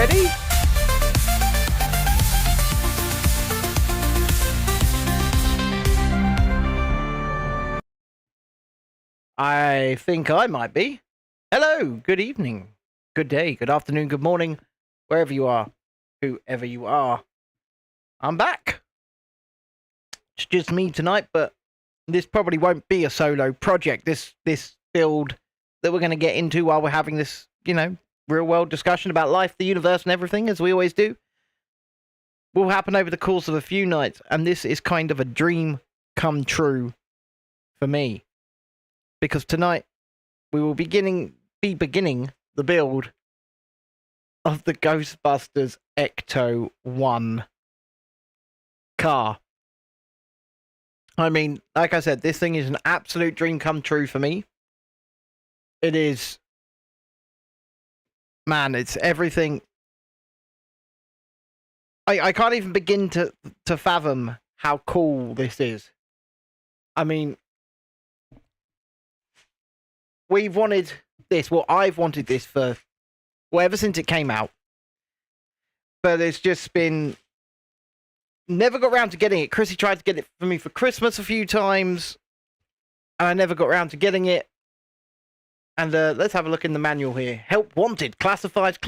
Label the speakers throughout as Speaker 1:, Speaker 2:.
Speaker 1: ready? I think I might be. Hello, good evening, good day, good afternoon, good morning, wherever you are, whoever you are. I'm back. It's just me tonight, but this probably won't be a solo project. This build that we're going to get into while we're having this, real world discussion about life, the universe, and everything, as we always do, will happen over the course of a few nights, and this is kind of a dream come true for me. Because tonight we will be beginning the build of the Ghostbusters Ecto 1 car. I mean, like I said, this thing is an absolute dream come true for me. It is, man, it's everything. I can't even begin to fathom how cool this is. I mean, we've wanted this. Well, I've wanted this for, well, ever since it came out. But it's just been, never got around to getting it. Chrissy tried to get it for me for Christmas a few times, and I never got around to getting it. And let's have a look in the manual here. Help wanted. Classifieds,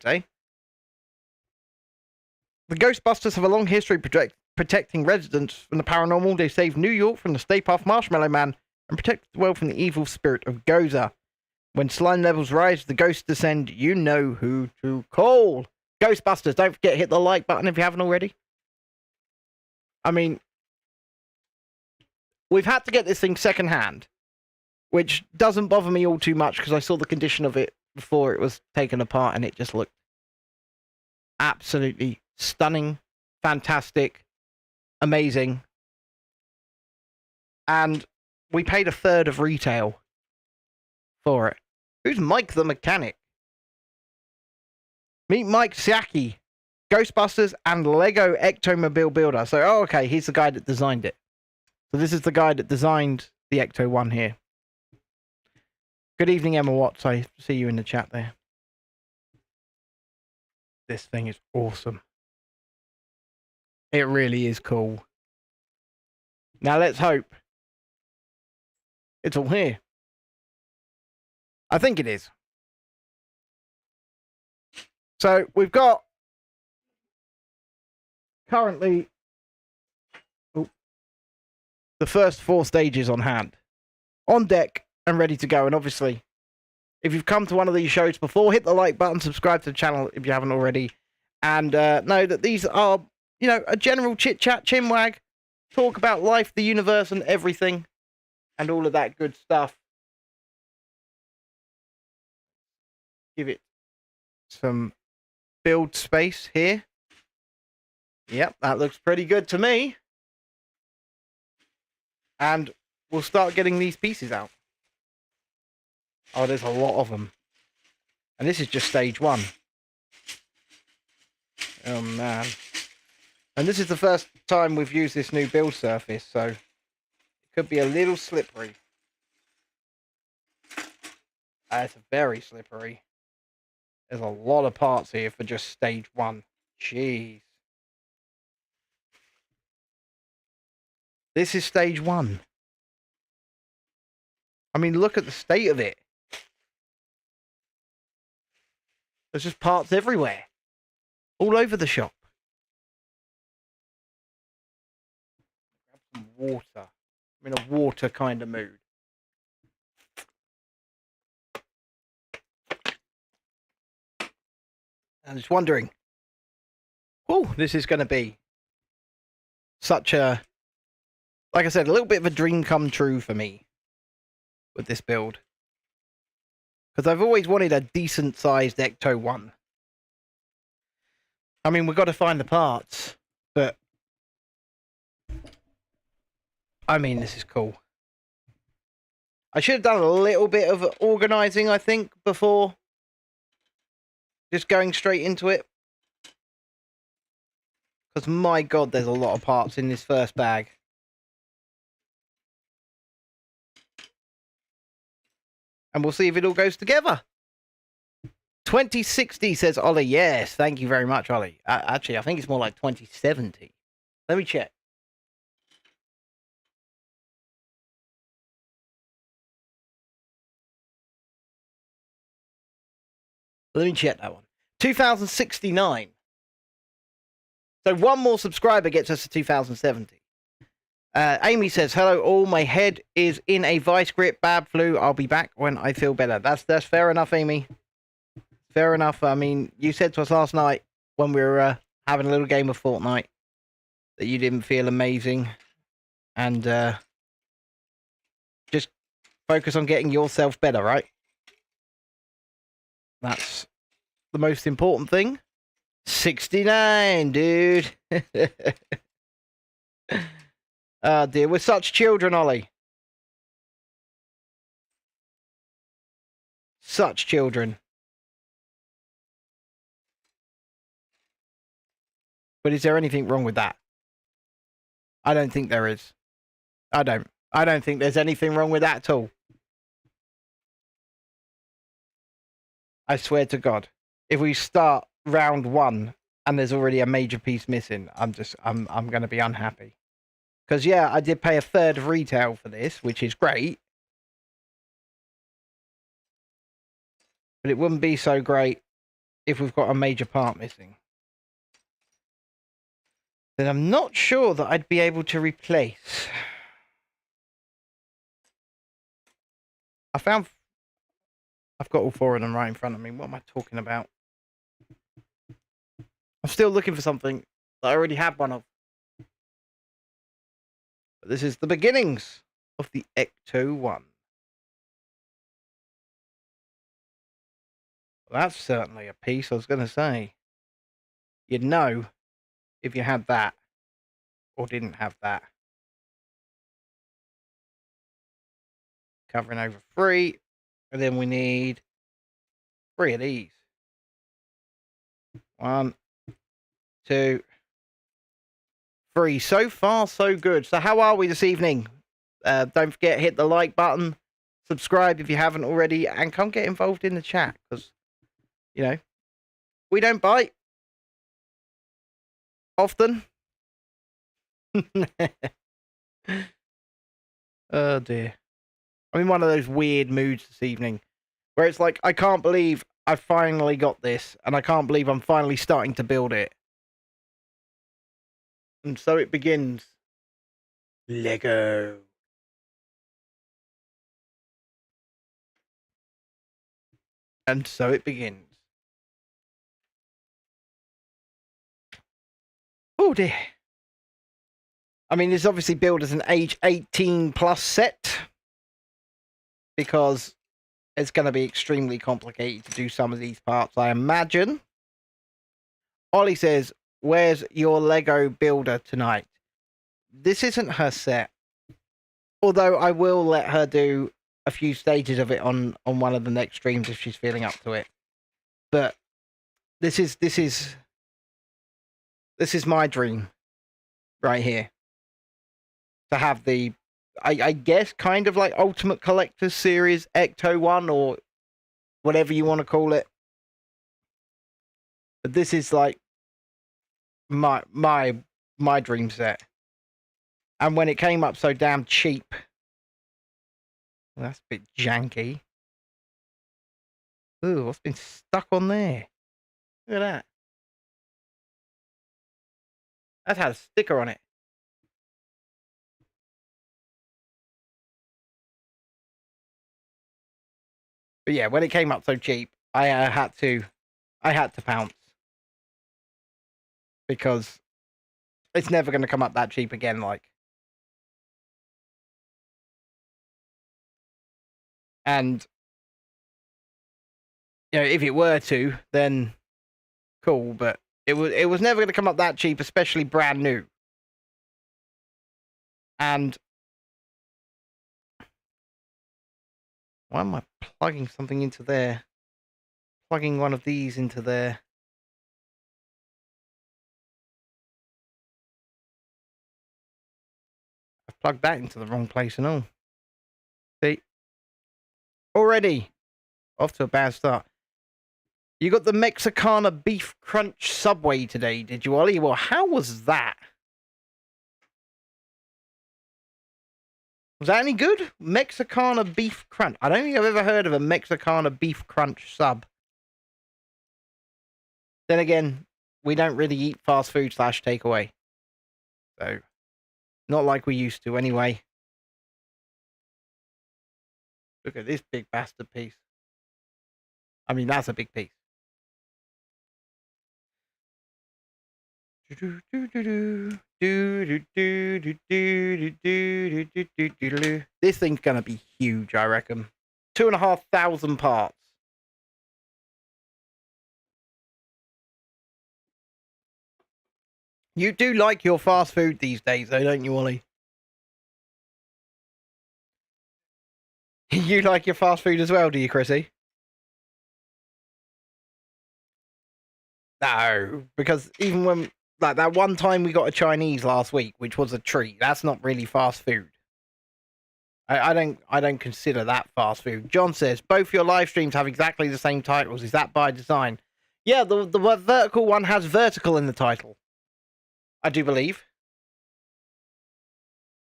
Speaker 1: eh? The Ghostbusters have a long history protecting residents from the paranormal. They saved New York from the Stay Puft Marshmallow Man and protect the world from the evil spirit of Gozer. When slime levels rise, the ghosts descend. You know who to call. Ghostbusters, don't forget to hit the like button if you haven't already. I mean, we've had to get this thing secondhand, which doesn't bother me all too much because I saw the condition of it before it was taken apart and it just looked absolutely stunning, fantastic, amazing. And we paid a third of retail for it. Who's Mike the mechanic? Meet Mike Siaki, Ghostbusters and Lego Ectomobile builder. So, okay, he's the guy that designed it. So this is the guy that designed the Ecto 1 here. Good evening, Emma Watts. I see you in the chat there. This thing is awesome. It really is cool. Now let's hope it's all here. I think it is. So we've got currently the first 4 stages on hand, on deck and ready to go. And obviously, if you've come to one of these shows before, hit the like button, subscribe to the channel if you haven't already, and know that these are, a general chit-chat, chinwag, talk about life, the universe, and everything, and all of that good stuff. Give it some build space here. Yep, that looks pretty good to me. And we'll start getting these pieces out. Oh, there's a lot of them. And this is just stage 1. Oh, man. And this is the first time we've used this new build surface, so it could be a little slippery. It's very slippery. There's a lot of parts here for just stage 1. Jeez. This is stage 1. I mean, look at the state of it. There's just parts everywhere. All over the shop. Grab some water. I'm in a water kind of mood. I'm just wondering. Oh, this is going to be such a, like I said, a little bit of a dream come true for me with this build. Because I've always wanted a decent sized Ecto 1. I mean, we've got to find the parts, but I mean, this is cool. I should have done a little bit of organising, I think, before just going straight into it. Because, my God, there's a lot of parts in this first bag. And we'll see if it all goes together. 2060 says Ollie. Yes, thank you very much, Ollie. Actually, I think it's more like 2070. Let me check. Let me check that one. 2069. So one more subscriber gets us to 2070. Amy says, hello all, my head is in a vice grip, bad flu. I'll be back when I feel better. That's fair enough, Amy. Fair enough. I mean, you said to us last night when we were having a little game of Fortnite that you didn't feel amazing. And just focus on getting yourself better, right? That's the most important thing. 69, dude. Oh dear, we're such children, Ollie. Such children. But is there anything wrong with that? I don't think there is. I don't think there's anything wrong with that at all. I swear to God. If we start round 1 and there's already a major piece missing, I'm going to be unhappy. Because, yeah, I did pay a third of retail for this, which is great. But it wouldn't be so great if we've got a major part missing. Then I'm not sure that I'd be able to replace. I've got all 4 of them right in front of me. What am I talking about? I'm still looking for something that I already had one of. But this is the beginnings of the Ecto 1. Well, that's certainly a piece, I was going to say. You'd know if you had that or didn't have that. Covering over 3. And then we need 3 of these. 1, 2, 3. So far, so good. So how are we this evening? Don't forget, hit the like button. Subscribe if you haven't already. And come get involved in the chat. Because, you know, we don't bite. Often. Oh, dear. I'm in one of those weird moods this evening. Where it's like, I can't believe I finally got this. And I can't believe I'm finally starting to build it. And so it begins. Lego. And so it begins. Oh dear. I mean, this is obviously billed as an age 18 plus set. Because it's going to be extremely complicated to do some of these parts, I imagine. Ollie says, where's your Lego builder tonight? This isn't her set. Although I will let her do a few stages of it on one of the next streams if she's feeling up to it. But this is my dream right here. To have the, I guess, kind of like Ultimate Collector's Series Ecto 1 or whatever you want to call it. But this is like my dream set. And when it came up so damn cheap, well, that's a bit janky. Ooh, what's been stuck on there? Look at that. That had a sticker on it. But yeah, when it came up so cheap, I had to pounce. Because it's never going to come up that cheap again, like. And, you know, if it were to, then cool, but it was never going to come up that cheap, especially brand new. And why am I plugging something into there? Plugging one of these into there. I've plugged that into the wrong place and all. See? Already off to a bad start. You got the Mexicana Beef Crunch Subway today, did you, Ollie? Well, how was that? Was that any good? Mexicana Beef Crunch. I don't think I've ever heard of a Mexicana Beef Crunch sub. Then again, we don't really eat fast food / takeaway. So, not like we used to anyway. Look at this big bastard piece. I mean, that's a big piece. This thing's gonna be huge, I reckon. 2,500 parts. You do like your fast food these days, though, don't you, Ollie? You like your fast food as well, do you, Chrissy? No, because even when, like, that one time we got a Chinese last week, which was a treat, that's not really fast food. I don't consider that fast food. John says both your live streams have exactly the same titles. Is that by design? Yeah, the vertical one has vertical in the title. I do believe.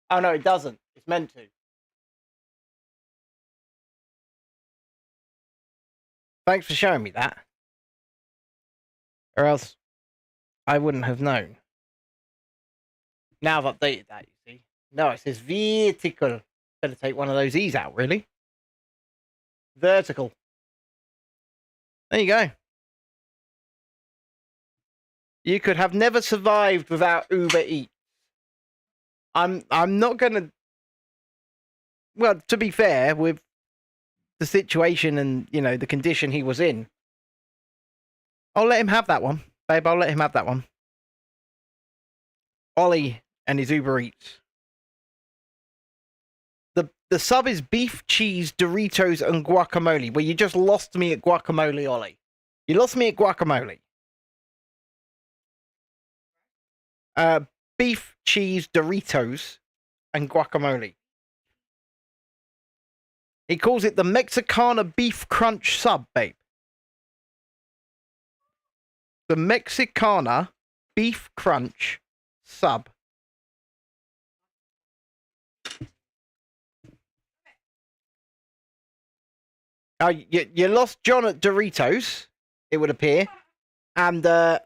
Speaker 1: Oh no, it doesn't. It's meant to. Thanks for showing me that. Or else I wouldn't have known. Now I've updated that, you see. No, it says vertical. Better take one of those E's out, really. Vertical. There you go. You could have never survived without Uber Eats. I'm not gonna. Well, to be fair, with the situation and, you know, the condition he was in, I'll let him have that one, babe. I'll let him have that one. Ollie and his Uber Eats. The sub is beef, cheese, Doritos, and guacamole. Well, you just lost me at guacamole, Ollie. You lost me at guacamole. Beef, cheese, Doritos, and guacamole. He calls it the Mexicana Beef Crunch sub, babe. The Mexicana Beef Crunch sub. Oh, you lost John at Doritos, it would appear, and but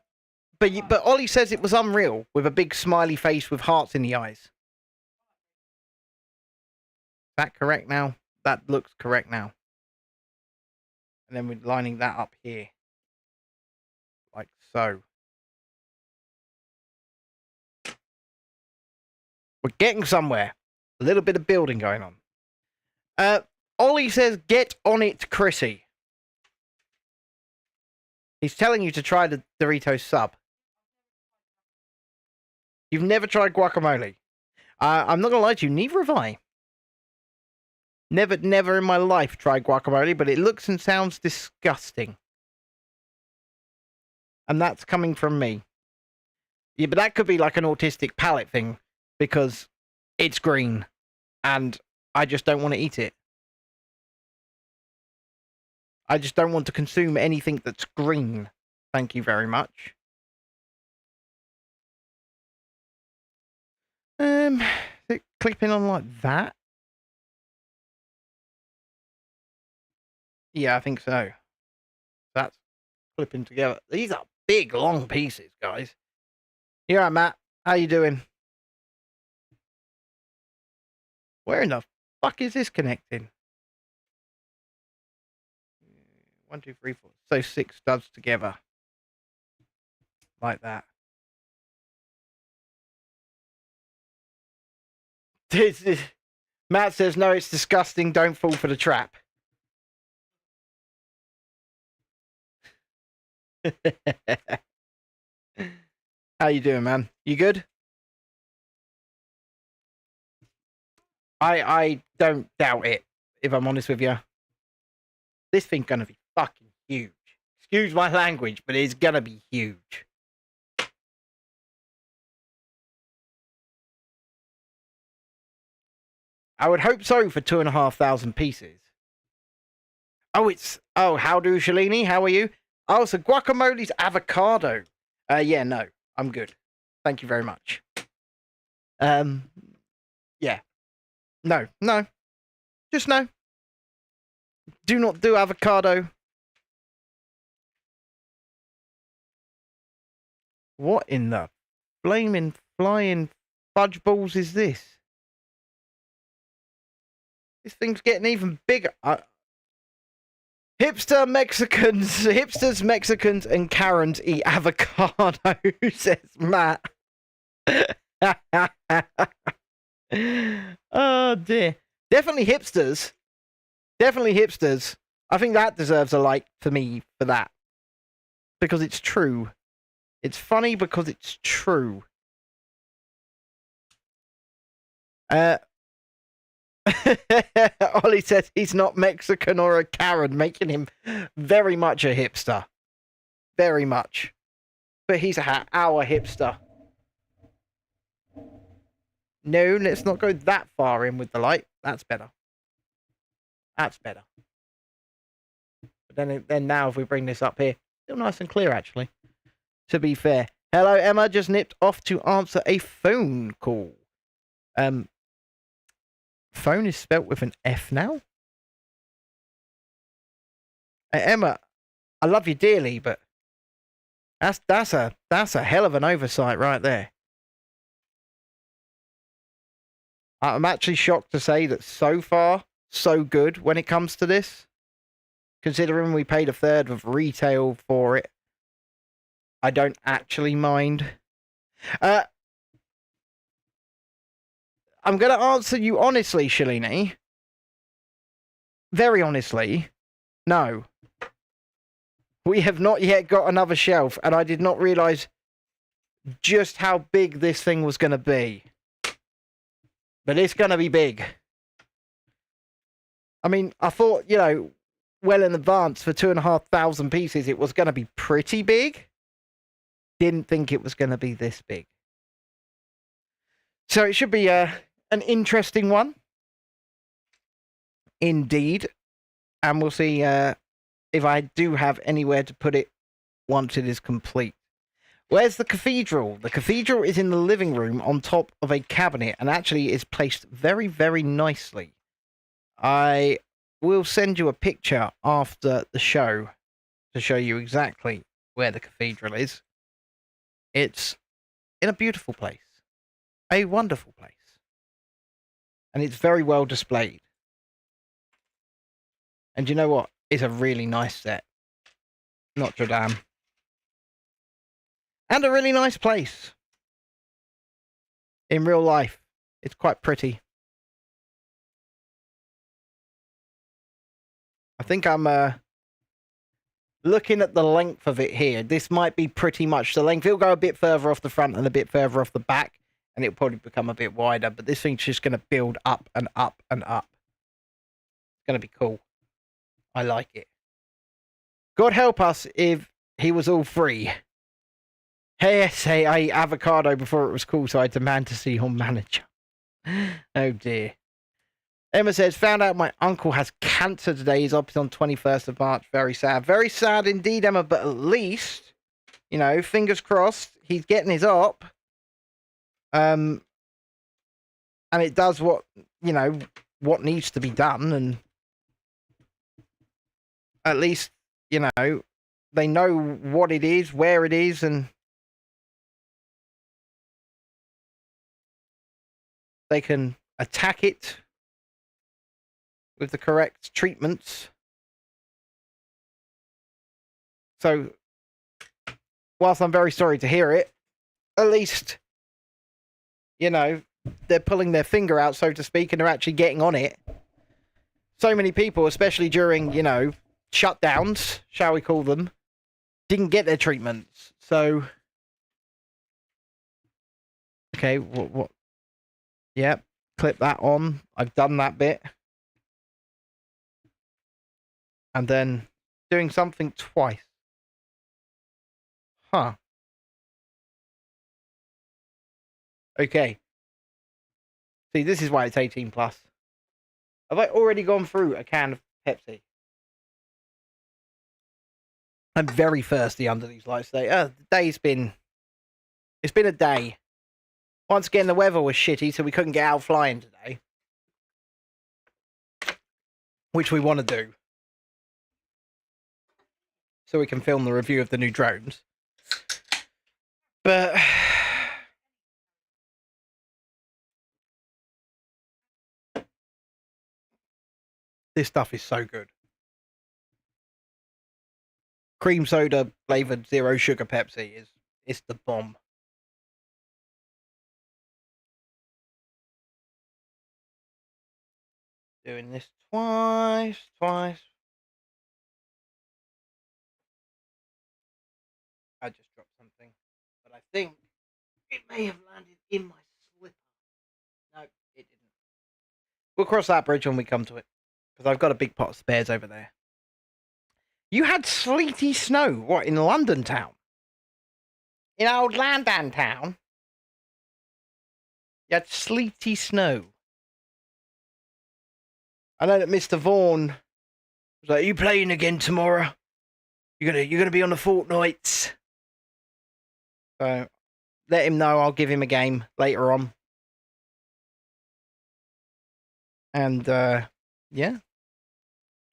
Speaker 1: Ollie says it was unreal with a big smiley face with hearts in the eyes. Is that correct now? That looks correct now. And then we're lining that up here, like so. We're getting somewhere. A little bit of building going on. Ollie says, get on it, Chrissy. He's telling you to try the Doritos sub. You've never tried guacamole. I'm not going to lie to you, neither have I. Never in my life tried guacamole, but it looks and sounds disgusting. And that's coming from me. Yeah, but that could be like an autistic palate thing, because it's green, and I just don't want to eat it. I just don't want to consume anything that's green. Thank you very much. Is it clipping on like that? Yeah, I think so. That's clipping together. These are big, long pieces, guys. You alright, Matt? How you doing? Where in the fuck is this connecting? 1, 2, 3, 4. So 6 studs together. Like that. Matt says, no, it's disgusting. Don't fall for the trap. How you doing, man? You good? I don't doubt it, if I'm honest with you. This thing's gonna be fucking huge. Excuse my language, but it's gonna be huge. I would hope so for 2,500 pieces. Oh, how do, Shalini? How are you? Oh, so guacamole's avocado. Yeah, no, I'm good. Thank you very much. Yeah. No. Just no. Do not do avocado. What in the flaming flying fudge balls is this? This thing's getting even bigger. Hipsters, Mexicans, and Karens eat avocado, says Matt. Oh dear. Definitely hipsters. I think that deserves a like for me for that. Because it's true. It's funny because it's true. Ollie says he's not Mexican or a Karen, making him very much a hipster. Very much. But he's our hipster. No, let's not go that far in with the light. That's better. But then now if we bring this up here, still nice and clear actually. To be fair. Hello, Emma. Just nipped off to answer a phone call. Phone is spelt with an F now. Emma, I love you dearly, but that's a hell of an oversight right there. I'm actually shocked to say that so far, so good when it comes to this. Considering we paid a third of retail for it, I don't actually mind. I'm going to answer you honestly, Shalini. Very honestly. No. We have not yet got another shelf, and I did not realise just how big this thing was going to be. But it's going to be big. I mean, I thought, well in advance for 2,500 pieces, it was going to be pretty big. Didn't think it was going to be this big. So it should be an interesting one. Indeed. And we'll see if I do have anywhere to put it once it is complete. Where's the cathedral? The cathedral is in the living room on top of a cabinet and actually is placed very, very nicely. I will send you a picture after the show to show you exactly where the cathedral is. It's in a beautiful place. A wonderful place. And it's very well displayed. And you know what? It's a really nice set. Notre Dame. And a really nice place. In real life. It's quite pretty. I think I'm looking at the length of it here. This might be pretty much the length. It'll go a bit further off the front and a bit further off the back. And it'll probably become a bit wider. But this thing's just going to build up and up and up. It's going to be cool. I like it. God help us if he was all free. Hey, say I ate avocado before it was cool, so I demand to see your manager. Oh dear. Emma says, found out my uncle has cancer today. He's opted on 21st of March. Very sad. Very sad indeed, Emma, but at least, fingers crossed, he's getting his op. And it does what needs to be done, and at least, they know what it is, where it is, and they can attack it with the correct treatments. So, whilst I'm very sorry to hear it, at least, they're pulling their finger out, so to speak, and they're actually getting on it. So many people, especially during, shutdowns, shall we call them, didn't get their treatments. So, okay, what? Yep, clip that on. I've done that bit. And then doing something twice. Huh. Okay. See, this is why it's 18 plus. Have I already gone through a can of Pepsi? I'm very thirsty under these lights today. The day's been... It's been a day. Once again, the weather was shitty, so we couldn't get out flying today. Which we want to do. So we can film the review of the new drones. But... This stuff is so good. Cream soda flavored zero sugar Pepsi is the bomb. Doing this twice. I just dropped something, but I think it may have landed in my slipper. No, it didn't. We'll cross that bridge when we come to it, because I've got a big pot of spares over there. You had sleety snow, what, in London town? In old London town? You had sleety snow. I know that Mr. Vaughan was like, "Are you playing again tomorrow? You're gonna be on the fortnights." So let him know I'll give him a game later on. And yeah.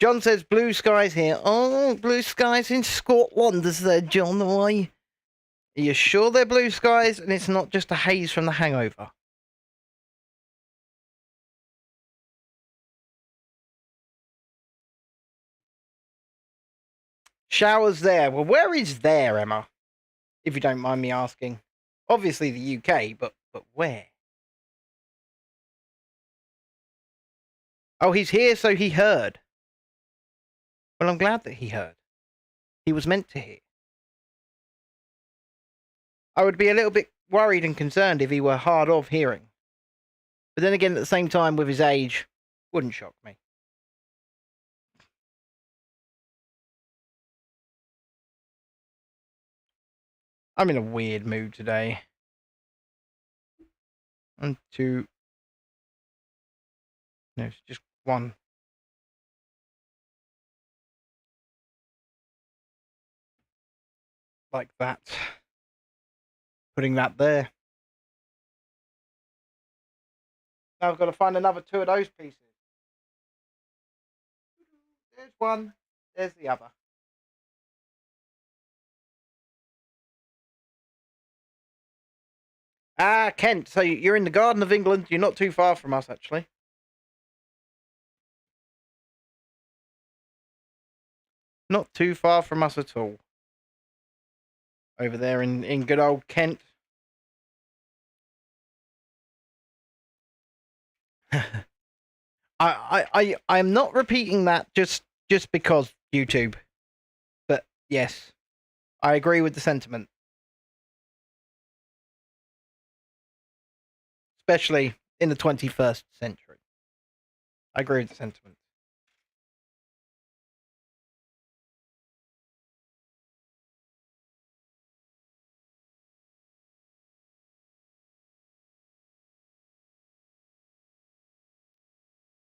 Speaker 1: John says blue skies here. Oh, blue skies in Scotland, is there, John? Why? Are you sure they're blue skies and it's not just a haze from the hangover? Showers there. Well, where is there, Emma? If you don't mind me asking. Obviously the UK, but where? Oh, he's here, so he heard. Well, I'm glad that he heard. He was meant to hear. I would be a little bit worried and concerned if he were hard of hearing. But then again, at the same time, with his age, wouldn't shock me. I'm in a weird mood today. 1, 2. No, it's just 1. Like that. Putting that there. Now I've got to find another 2 of those pieces. There's 1. There's the other. Ah, Kent. So you're in the Garden of England. You're not too far from us, actually. Not too far from us at all. Over there in good old Kent. I'm not repeating that just because YouTube. But yes, I agree with the sentiment. Especially in the 21st century. I agree with the sentiment.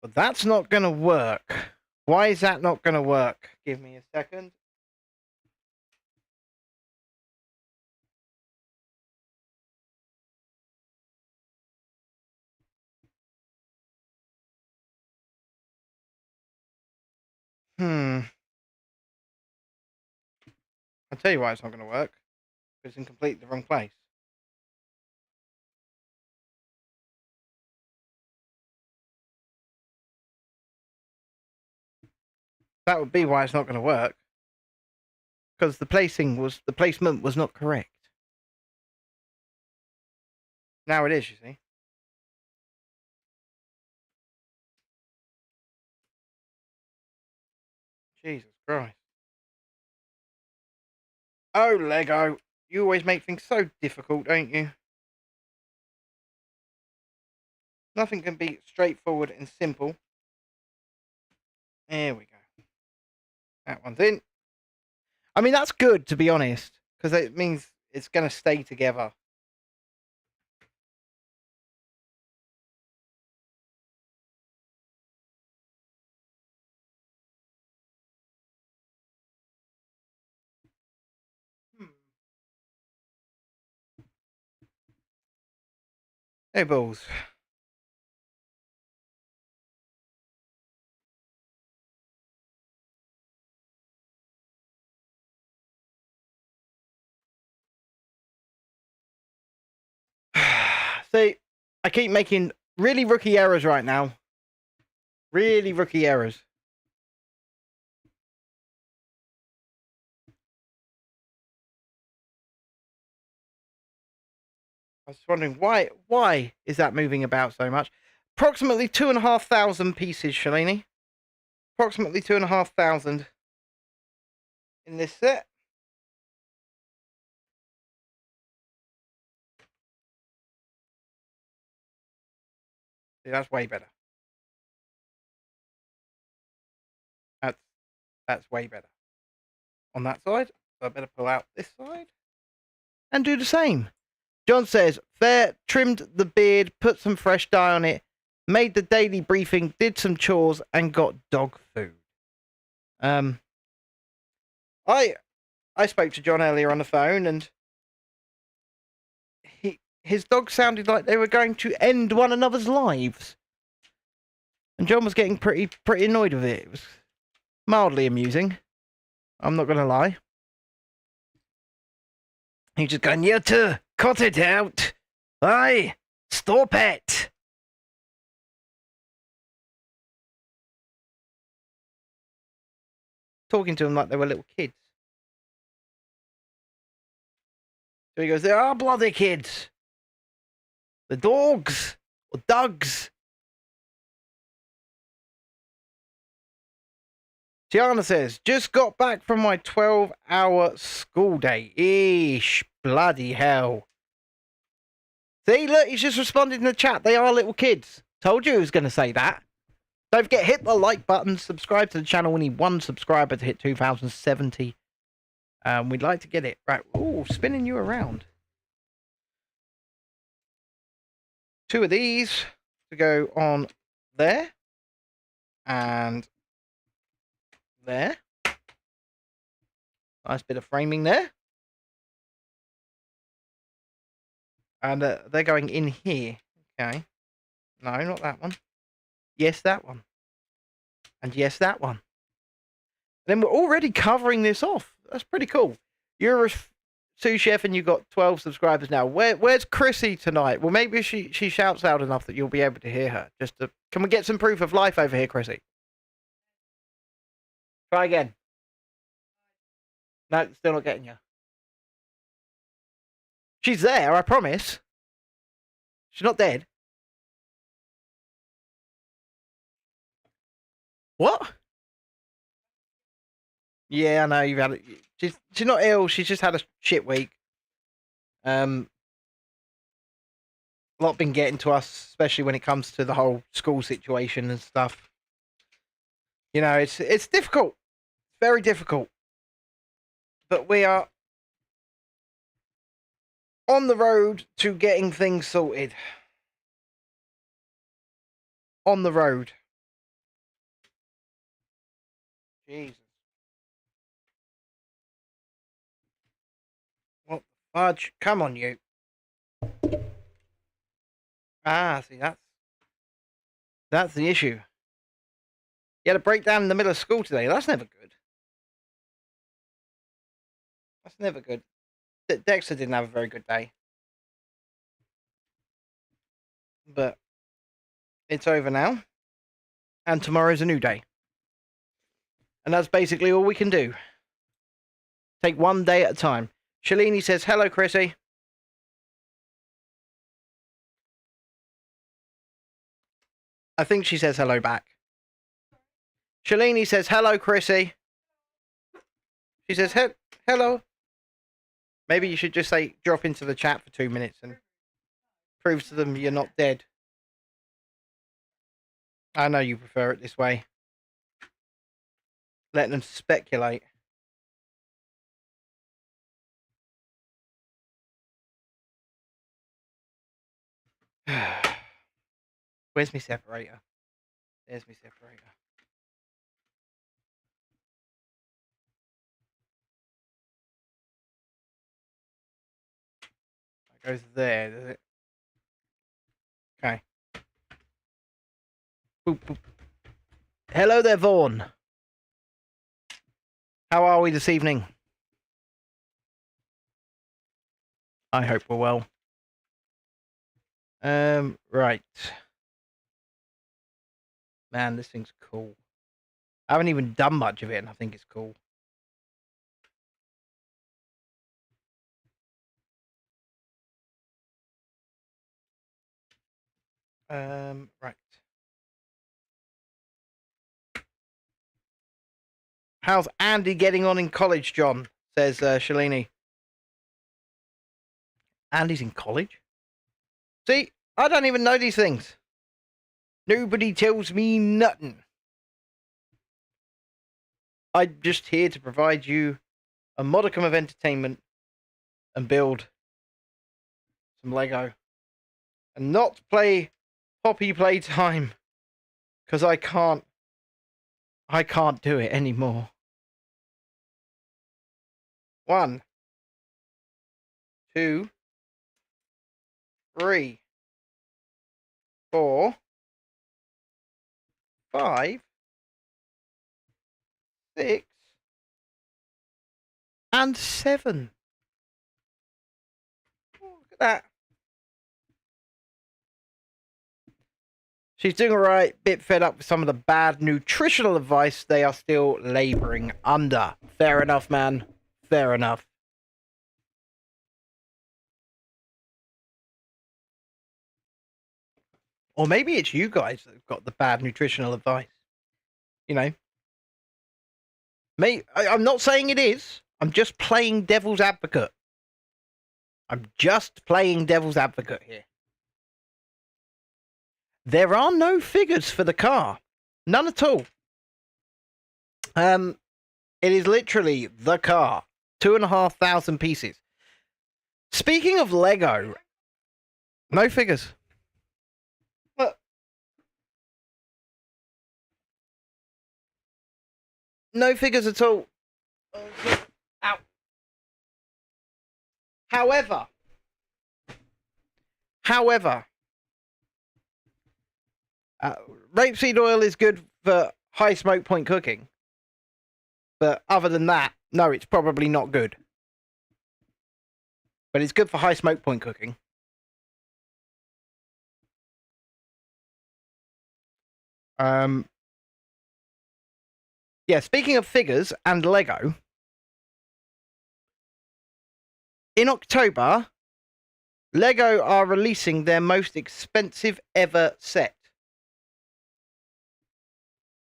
Speaker 1: But that's not going to work. Why is that not going to work? Give me a second. I'll tell you why it's not going to work. It's in completely the wrong place. That would be why it's not going to work. Because the placement was not correct. Now it is, you see. Jesus Christ. Oh, Lego. You always make things so difficult, don't you? Nothing can be straightforward and simple. There we go. That one's in. I mean, that's good, to be honest. Because it means it's going to stay together. Hey, balls. See, I keep making really rookie errors right now. Really rookie errors. I was wondering why is that moving about so much? Approximately 2,500 pieces, Shalini. Approximately 2,500 in this set. See, that's way better. That's way better. On that side, so I better pull out this side and do the same. John says, fair, trimmed the beard, put some fresh dye on it, made the daily briefing, did some chores, and got dog food. I spoke to John earlier on the phone, and his dog sounded like they were going to end one another's lives. And John was getting pretty annoyed with it. It was mildly amusing. I'm not going to lie. He's just going, you two, cut it out. Aye, stop it. Talking to them like they were little kids. So he goes, they are bloody kids. The dogs. Or dogs. Tiana says, just got back from my 12-hour school day. Eesh, bloody hell. See, look, he's just responded in the chat. They are little kids. Told you he was going to say that. Don't forget, hit the like button, subscribe to the channel. We need 1 subscriber to hit 2,070. We'd like to get it. Right, ooh, spinning you around. 2 of these to go on there. And there. Nice bit of framing there. And they're going in here. Okay. No, not that one. Yes, that one. And yes, that one. Then we're already covering this off. That's pretty cool. You're a sous chef and you've got 12 subscribers now. Where's Chrissy tonight? Well, maybe she shouts loud enough that you'll be able to hear her. Can we get some proof of life over here, Chrissy? Try again. No, still not getting you. She's there, I promise. She's not dead. What? Yeah, I know you've had it. She's not ill. She's just had a shit week. A lot been getting to us, especially when it comes to the whole school situation and stuff. You know, it's difficult, very difficult. But we are on the road to getting things sorted. On the road. Jesus. What the fudge? Come on, you. Ah, see, that's the issue. You had a breakdown in the middle of school today. That's never good. That's never good. Dexter didn't have a very good day. But it's over now. And tomorrow's a new day. And that's basically all we can do. Take one day at a time. Shalini says, hello, Chrissy. I think she says hello back. Shalini says, hello, Chrissy. She says, hello. Maybe you should just say, drop into the chat for 2 minutes and prove to them you're not dead. I know you prefer it this way. Letting them speculate. Where's my separator? There's my separator. That goes there, does it? Boop, boop. Hello there, Vaughan. How are we this evening? I hope we're well. Right. Man, this thing's cool. I haven't even done much of it, and I think it's cool. Right. How's Andy getting on in college, John? Says Shalini. Andy's in college? See, I don't even know these things. Nobody tells me nothing. I'm just here to provide you a modicum of entertainment and build some Lego. And not play Poppy Playtime. Because I can't do it anymore. 1, 2, 3, 4, 5, 6, and 7. Oh, look at that. She's doing all right. Bit fed up with some of the bad nutritional advice they are still labouring under. Fair enough, man. Fair enough. Or maybe it's you guys that have got the bad nutritional advice. You know. I'm not saying it is. I'm just playing devil's advocate. I'm just playing devil's advocate here. There are no figures for the car. None at all. It is literally the car. 2,500 pieces. Speaking of Lego, no figures. Look. No figures at all. Ow. However, rapeseed oil is good for high smoke point cooking. But other than that, no, it's probably not good. But it's good for high smoke point cooking. Yeah, speaking of figures and Lego, in October, Lego are releasing their most expensive ever set.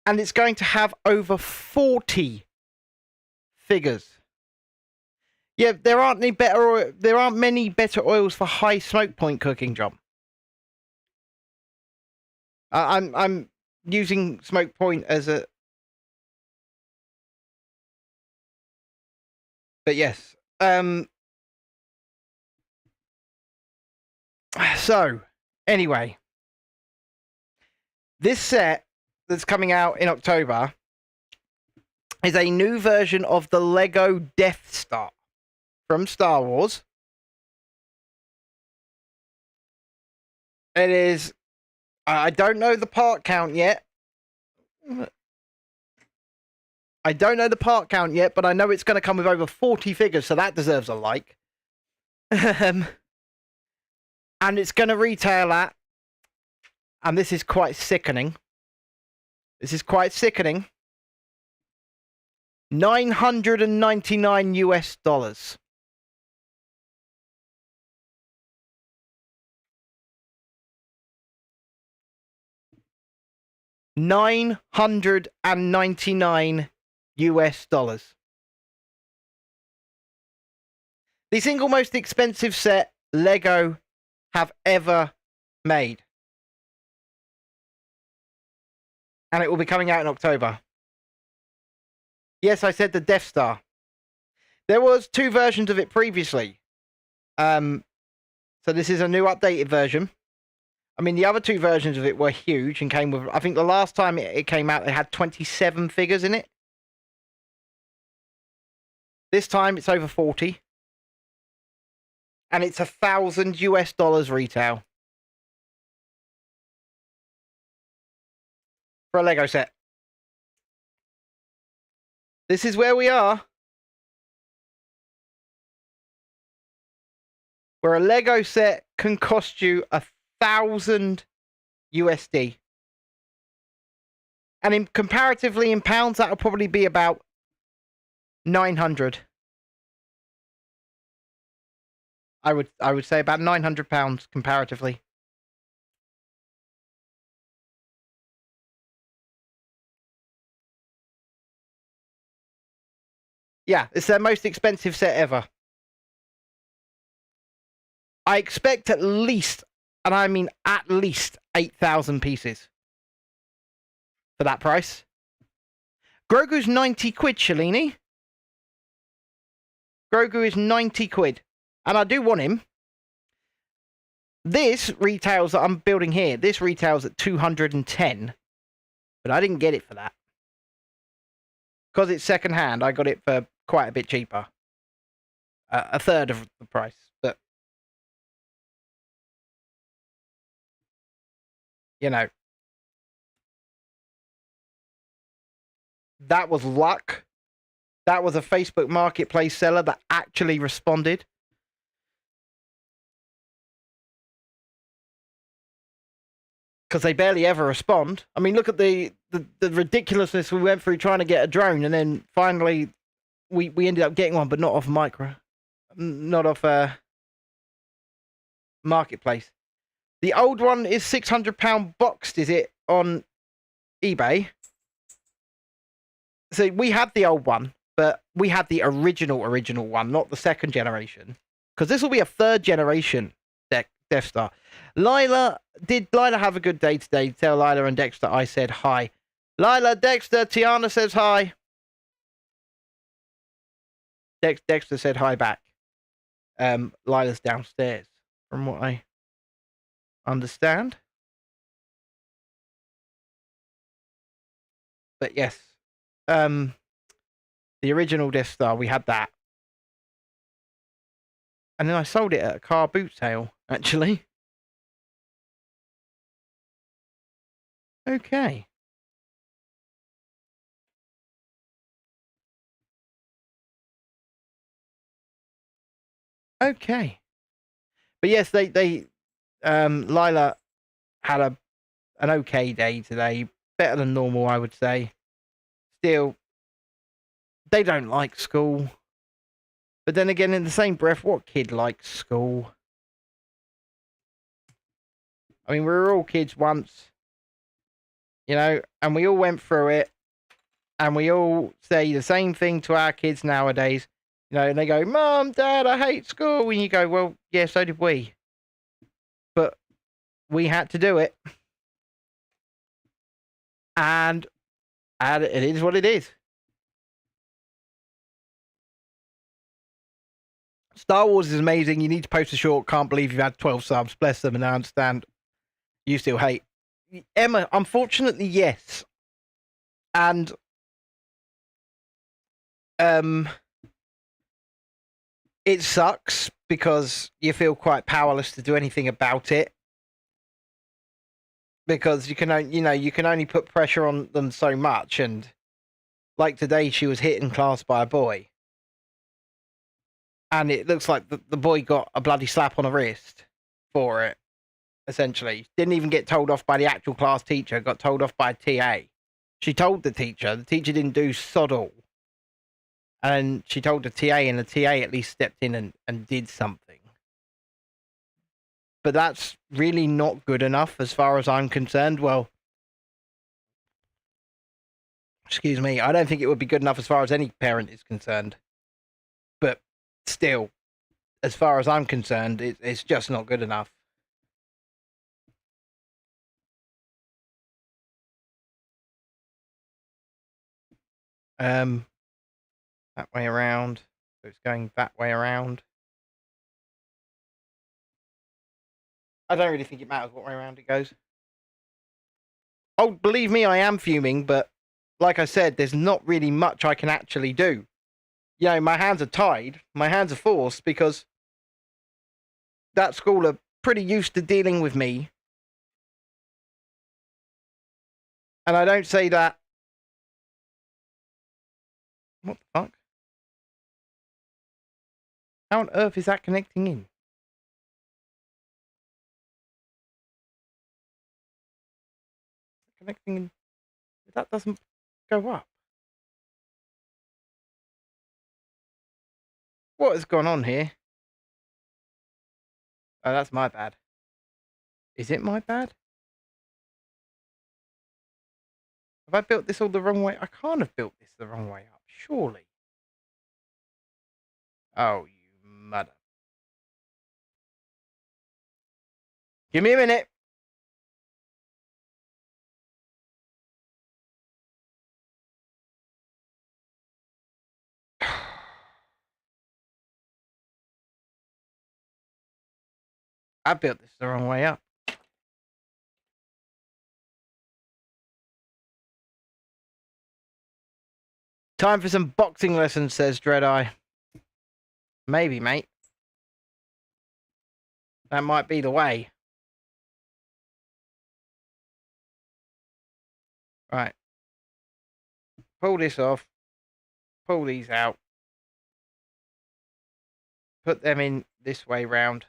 Speaker 1: And it's going to have over 40 figures. Yeah, there aren't many better oils for high smoke point cooking, John. I'm using smoke point as a. But yes. So, anyway, this set that's coming out in October is a new version of the Lego Death Star from Star Wars. It is. I don't know the part count yet. But I know it's going to come with over 40 figures, so that deserves a like. And it's going to retail at, and this is quite sickening. $999 US. $999 US. The single most expensive set Lego have ever made. And it will be coming out in October. Yes, I said the Death Star. There was 2 versions of it previously. So this is a new updated version. I mean, the other 2 versions of it were huge and came with... I think the last time it came out, it had 27 figures in it. This time, it's over 40. And it's $1,000 US retail. for a Lego set. This is where we are. Where a Lego set can cost you 1,000 USD. And comparatively in pounds, that'll probably be about 900. I would say about £900 comparatively. Yeah, it's their most expensive set ever. I expect at least, and I mean at least, 8,000 pieces for that price. Grogu's 90 quid, Shalini. Grogu is 90 quid. And I do want him. This retails that I'm building here, this retails at 210. But I didn't get it for that. Because it's second hand, I got it for quite a bit cheaper. A third of the price. But, you know, that was luck. That was a Facebook Marketplace seller that actually responded. Because they barely ever respond. I mean, look at the ridiculousness we went through trying to get a drone, and then finally we ended up getting one, but not off Marketplace. The old one is £600 boxed, is it, on eBay? So we had the old one, but we had the original one, not the second generation. Because this will be a third generation Death Star. Did Lila have a good day today? Tell Lila and Dexter I said hi. Lila, Dexter, Tiana says hi. Dexter said hi back. Lila's downstairs, from what I understand. But yes, the original Death Star, we had that. And then I sold it at a car boot sale, actually. Okay. Okay. But yes, Lila had an okay day today. Better than normal, I would say. Still, they don't like school. But then again, in the same breath, what kid likes school? I mean, we were all kids once, you know, and we all went through it. And we all say the same thing to our kids nowadays. You know, and they go, Mom, Dad, I hate school. And you go, well, yeah, so did we. But we had to do it. And it is what it is. Star Wars is amazing. You need to post a short. Can't believe you've had 12 subs. Bless them. And I understand you still hate. Emma, unfortunately, yes. And it sucks because you feel quite powerless to do anything about it. Because you can only put pressure on them so much. And like today, she was hit in class by a boy. And it looks like the boy got a bloody slap on the wrist for it, essentially. Didn't even get told off by the actual class teacher, got told off by a TA. She told the teacher didn't do sod all. And she told the TA, and the TA at least stepped in and did something. But that's really not good enough as far as I'm concerned. Well, excuse me, I don't think it would be good enough as far as any parent is concerned. But still, as far as I'm concerned, it's just not good enough. That way around. So it's going that way around. I don't really think it matters what way around it goes. Oh, believe me, I am fuming, but like I said, there's not really much I can actually do. You know, my hands are tied. My hands are forced because that school are pretty used to dealing with me And I don't say that. What the fuck? How on earth is that connecting in? Connecting in. That doesn't go up. What has gone on here? Oh, that's my bad. Is it my bad? Have I built this all the wrong way? I can't have built this the wrong way up, surely. Oh, you mother. Give me a minute. I built this the wrong way up. Time for some boxing lessons, says Dreadeye. Maybe, mate. That might be the way. Right. Pull this off. Pull these out. Put them in this way round.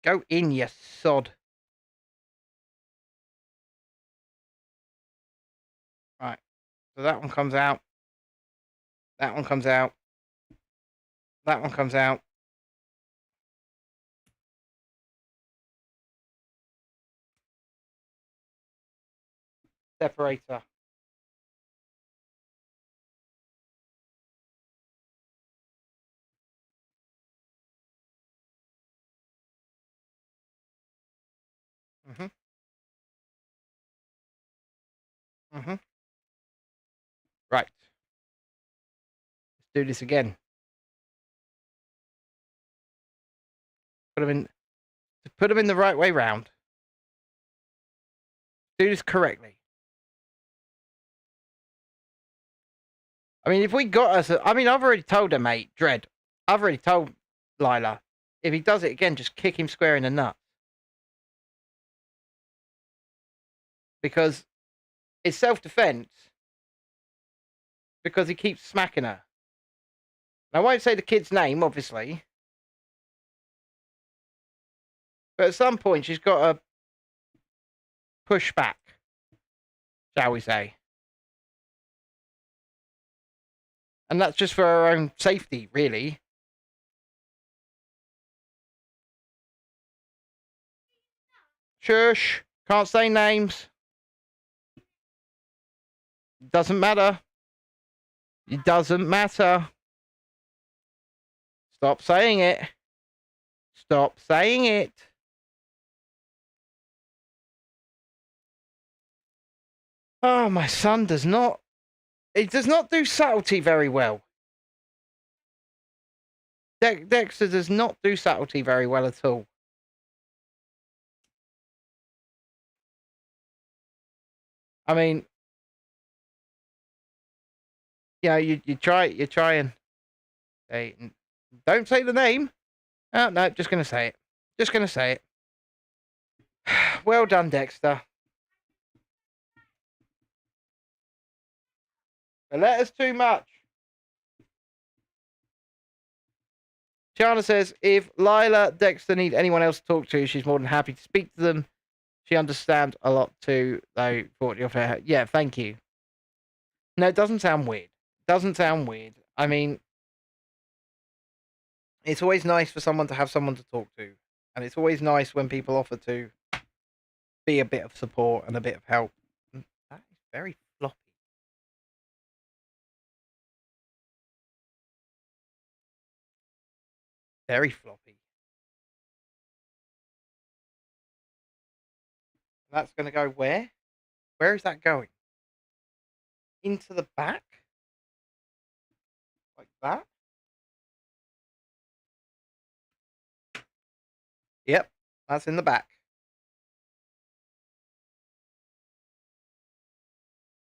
Speaker 1: Go in, you sod. Right. So that one comes out. That one comes out. That one comes out. Separator. Mm-hmm. Mm-hmm. Right. Let's do this again. Put them in the right way round. Do this correctly. I mean, if we got us... I've already told her, mate, Dread. I've already told Lila. If he does it again, just kick him square in the nuts. Because it's self-defense. Because he keeps smacking her. I won't say the kid's name, obviously. But at some point, she's got to push back, shall we say. And that's just for her own safety, really. Shush. Can't say names. Doesn't matter. It doesn't matter. Stop saying it. Stop saying it. Oh, my son does not... He does not do subtlety very well. Dexter does not do subtlety very well at all. I mean... Yeah, you're trying. Hey, don't say the name. Oh, no, just going to say it. Just going to say it. Well done, Dexter. The letter's too much. Tiana says, if Lila, Dexter need anyone else to talk to, she's more than happy to speak to them. She understands a lot too, though. Yeah, thank you. No, it doesn't sound weird. Doesn't sound weird. I mean, it's always nice for someone to have someone to talk to. And it's always nice when people offer to be a bit of support and a bit of help. That is very floppy. Very floppy. That's going to go where? Where is that going? Into the back? Like that? Yep, that's in the back.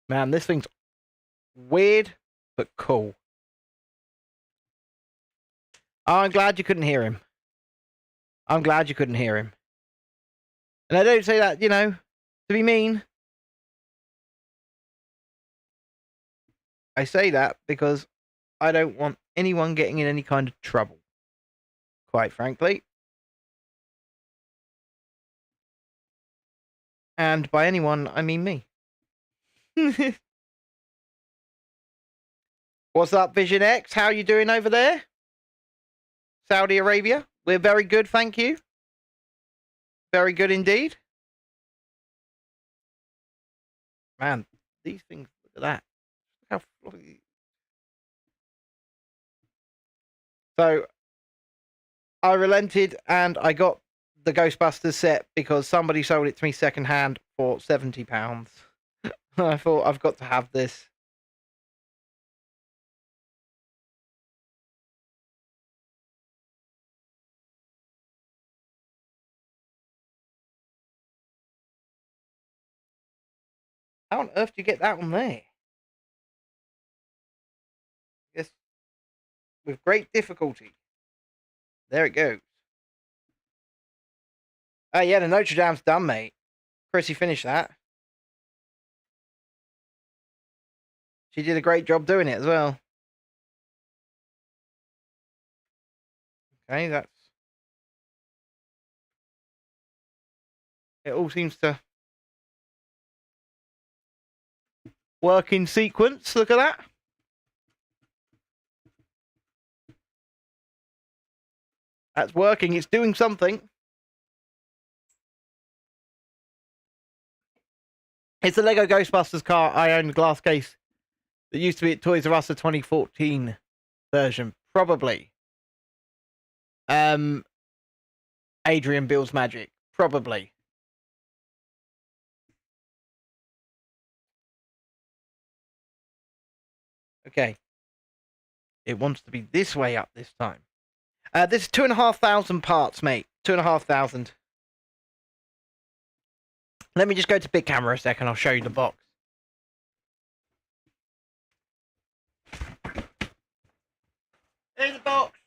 Speaker 1: Man, this thing's weird, but cool. Oh, I'm glad you couldn't hear him. I'm glad you couldn't hear him. And I don't say that, you know, to be mean. I say that because I don't want anyone getting in any kind of trouble, quite frankly. And by anyone, I mean me. What's up, Vision X? How are you doing over there? Saudi Arabia? We're very good, thank you. Very good indeed. Man, these things, look at that. How fluffy. So, I relented and I got the Ghostbusters set because somebody sold it to me secondhand for £70. I thought, I've got to have this. How on earth do you get that on there? Yes, with great difficulty. There it goes. Oh, yeah, the Notre Dame's done, mate. Chrissy finished that. She did a great job doing it as well. Okay, that's... It all seems to work in sequence. Look at that. That's working. It's doing something. It's the Lego Ghostbusters car I own, the glass case. That used to be at Toys R Us, the 2014 version. Probably. Adrian Bill's Magic. Probably. Okay. It wants to be this way up this time. This is 2,500 parts, mate. 2,500. Let me just go to big camera a second. I'll show you the box. Here's the box.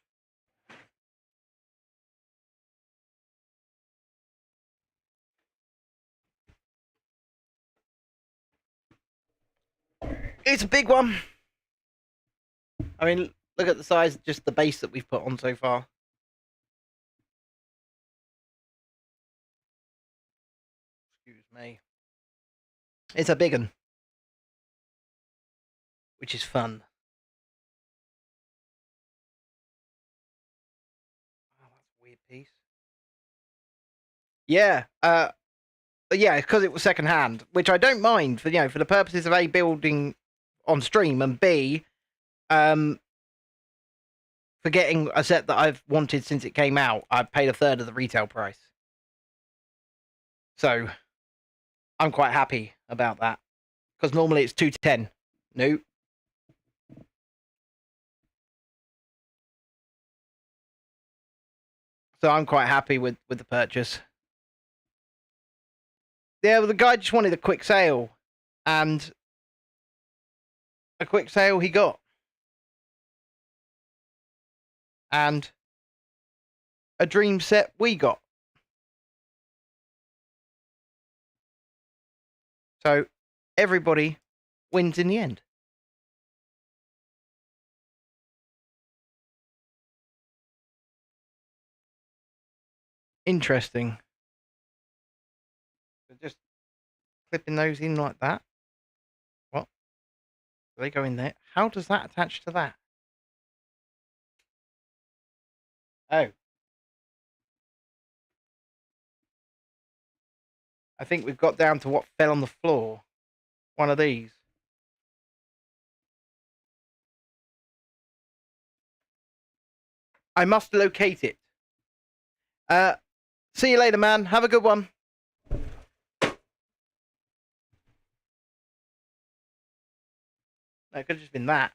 Speaker 1: It's a big one. I mean, look at the size of just the base that we've put on so far. Excuse me. It's a big one. Which is fun. Oh, that's a weird piece. Yeah. Yeah, because it was second hand, which I don't mind for, you know, for the purposes of A, building on stream, and B, for getting a set that I've wanted since it came out. I've paid a third of the retail price. So I'm quite happy about that. Because normally it's 210. No. So I'm quite happy with the purchase. Yeah, well, the guy just wanted a quick sale. And a quick sale he got. And a dream set we got. So everybody wins in the end. Interesting. So just clipping those in like that. What? Do they go in there? How does that attach to that? Oh. I think we've got down to what fell on the floor. One of these. I must locate it. See you later, man. Have a good one. That could have just been that.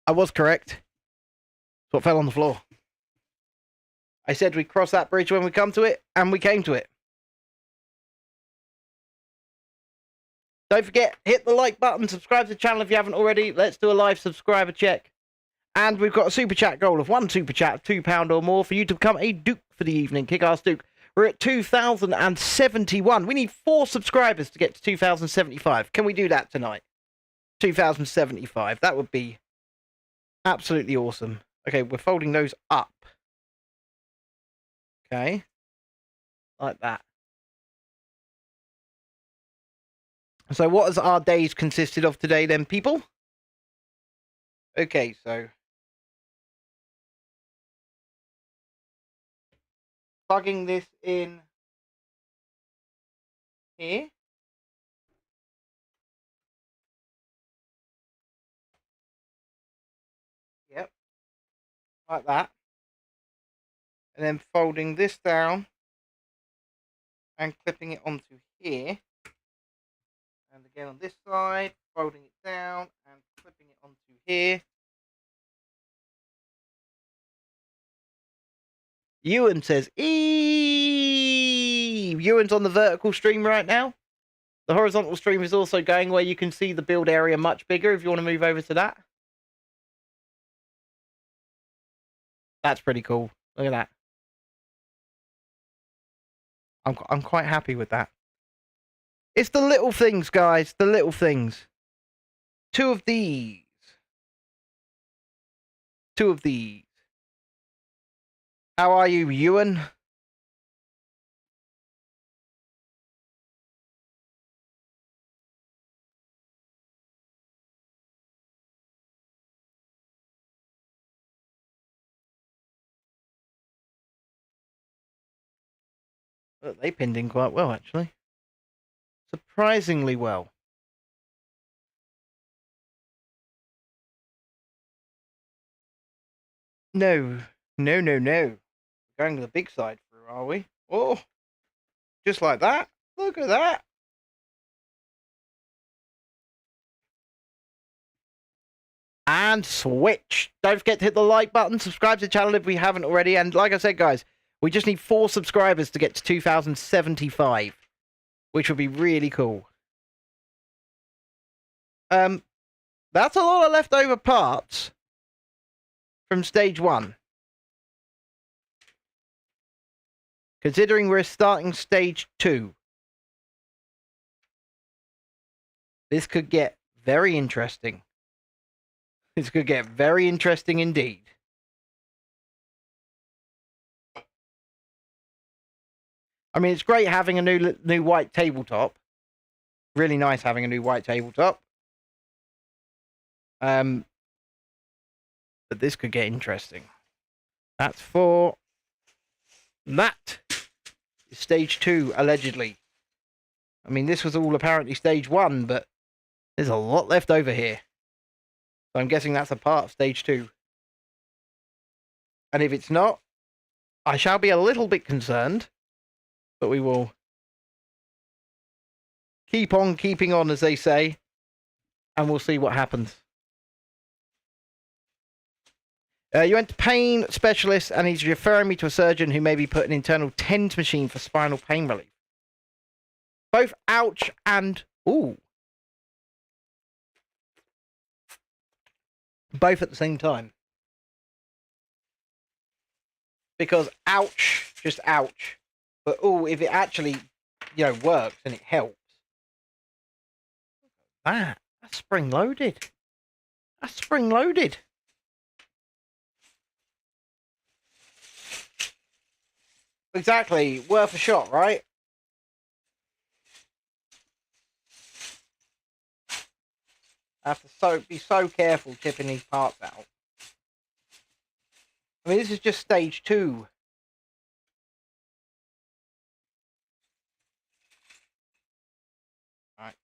Speaker 1: I was correct. It's what fell on the floor. I said we'd cross that bridge when we come to it, and we came to it. Don't forget, hit the like button, subscribe to the channel if you haven't already. Let's do a live subscriber check. And we've got a super chat goal of 1 super chat of £2 or more for you to become a Duke for the evening. Kick-ass Duke. We're at 2,071. We need 4 subscribers to get to 2,075. Can we do that tonight? 2,075. That would be absolutely awesome. Okay, we're folding those up. Okay. Like that. So what has our days consisted of today then, people? Okay, so plugging this in here. Yep. Like that. And then folding this down and clipping it onto here. And again on this side, folding it down and clipping it onto here. Ewan says, eee! Ewan's on the vertical stream right now. The horizontal stream is also going where you can see the build area much bigger if you want to move over to that. That's pretty cool. Look at that. I'm quite happy with that. It's the little things, guys. The little things. 2 of these. 2 of these. How are you, Ewan? Look, they pinned in quite well, actually. Surprisingly well. No. No, no, no. Going to the big side through, are we? Oh, just like that. Look at that. And switch. Don't forget to hit the like button, subscribe to the channel if we haven't already. And like I said, guys, we just need 4 subscribers to get to 2,075, which would be really cool. That's a lot of leftover parts from stage 1. Considering we're starting stage 2. This could get very interesting. This could get very interesting indeed. I mean, it's great having a new white tabletop. Really nice having a new white tabletop. But this could get interesting. That's for that. Stage 2, allegedly. I mean, this was all apparently stage 1, but there's a lot left over here. So I'm guessing that's a part of stage 2. And if it's not, I shall be a little bit concerned. But we will keep on keeping on, as they say. And we'll see what happens. You went to pain specialist, and he's referring me to a surgeon who maybe put an internal TENS machine for spinal pain relief. Both ouch and ooh. Both at the same time. Because ouch, just ouch. But ooh, if it actually, works and it helps. That's spring loaded. That's spring loaded. Exactly, worth a shot, right? I have to be so careful chipping these parts out. I mean, this is just stage 2. Right,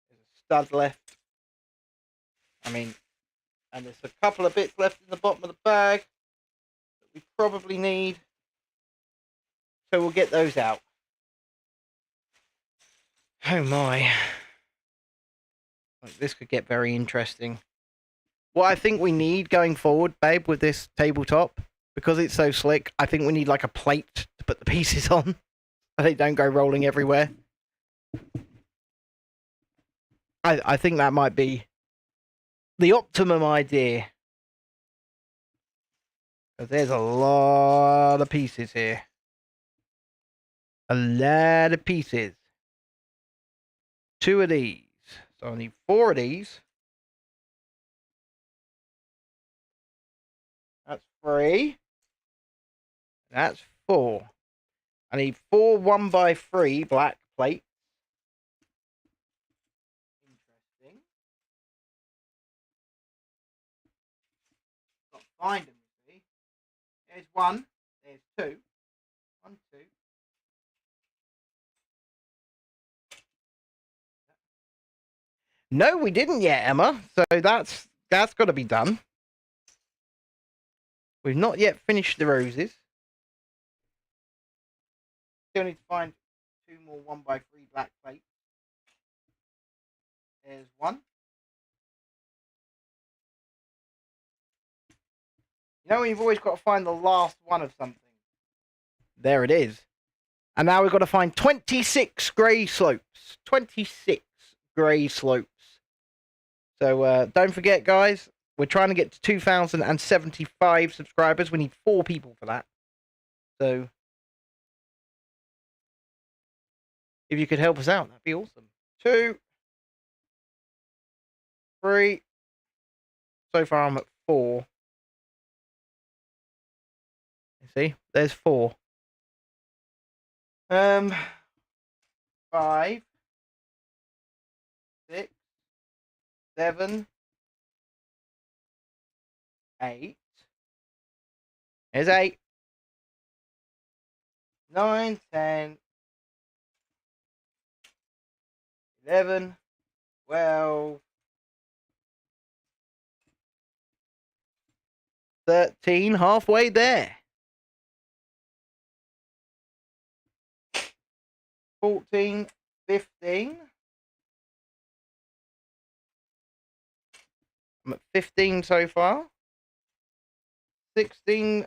Speaker 1: there's a stud left. I mean, and there's a couple of bits left in the bottom of the bag that we probably need. So we'll get those out. Oh my. This could get very interesting. What I think we need going forward, babe, with this tabletop, because it's so slick, I think we need like a plate to put the pieces on so they don't go rolling everywhere. I think that might be the optimum idea. Because there's a lot of pieces here. A lot of pieces. 2 of these. So I need 4 of these. That's 3. That's 4. I need 4 1x3 black plates. Interesting. Got to find them, you see. There's 1. There's 2. 1, 2. No, we didn't yet, Emma. So that's got to be done. We've not yet finished the roses. Still need to find 2 more 1x3 black plates. There's 1. You know when you've always got to find the last one of something? There it is. And now we've got to find 26 grey slopes. 26 grey slopes. So don't forget, guys, we're trying to get to 2,075 subscribers. We need 4 people for that. So if you could help us out, that'd be awesome. 2, 3. So far I'm at 4. You see, there's 4. 5, 6, 7, 8. There's 8. 9, 10, 11, 12, 13, halfway there. 14, 15. I'm at 15 so far. 16,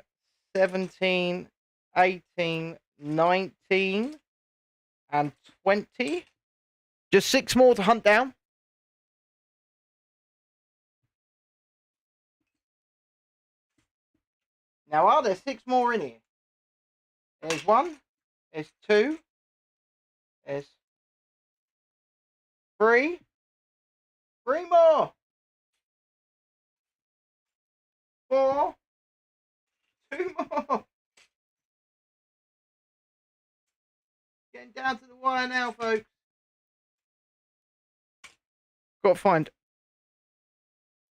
Speaker 1: 17, 18, 19, and 20. Just 6 more to hunt down. Now, are there 6 more in here? There's 1. There's 2. There's 3. 3 more. 4. 2 more. Getting down to the wire now, folks. Got to find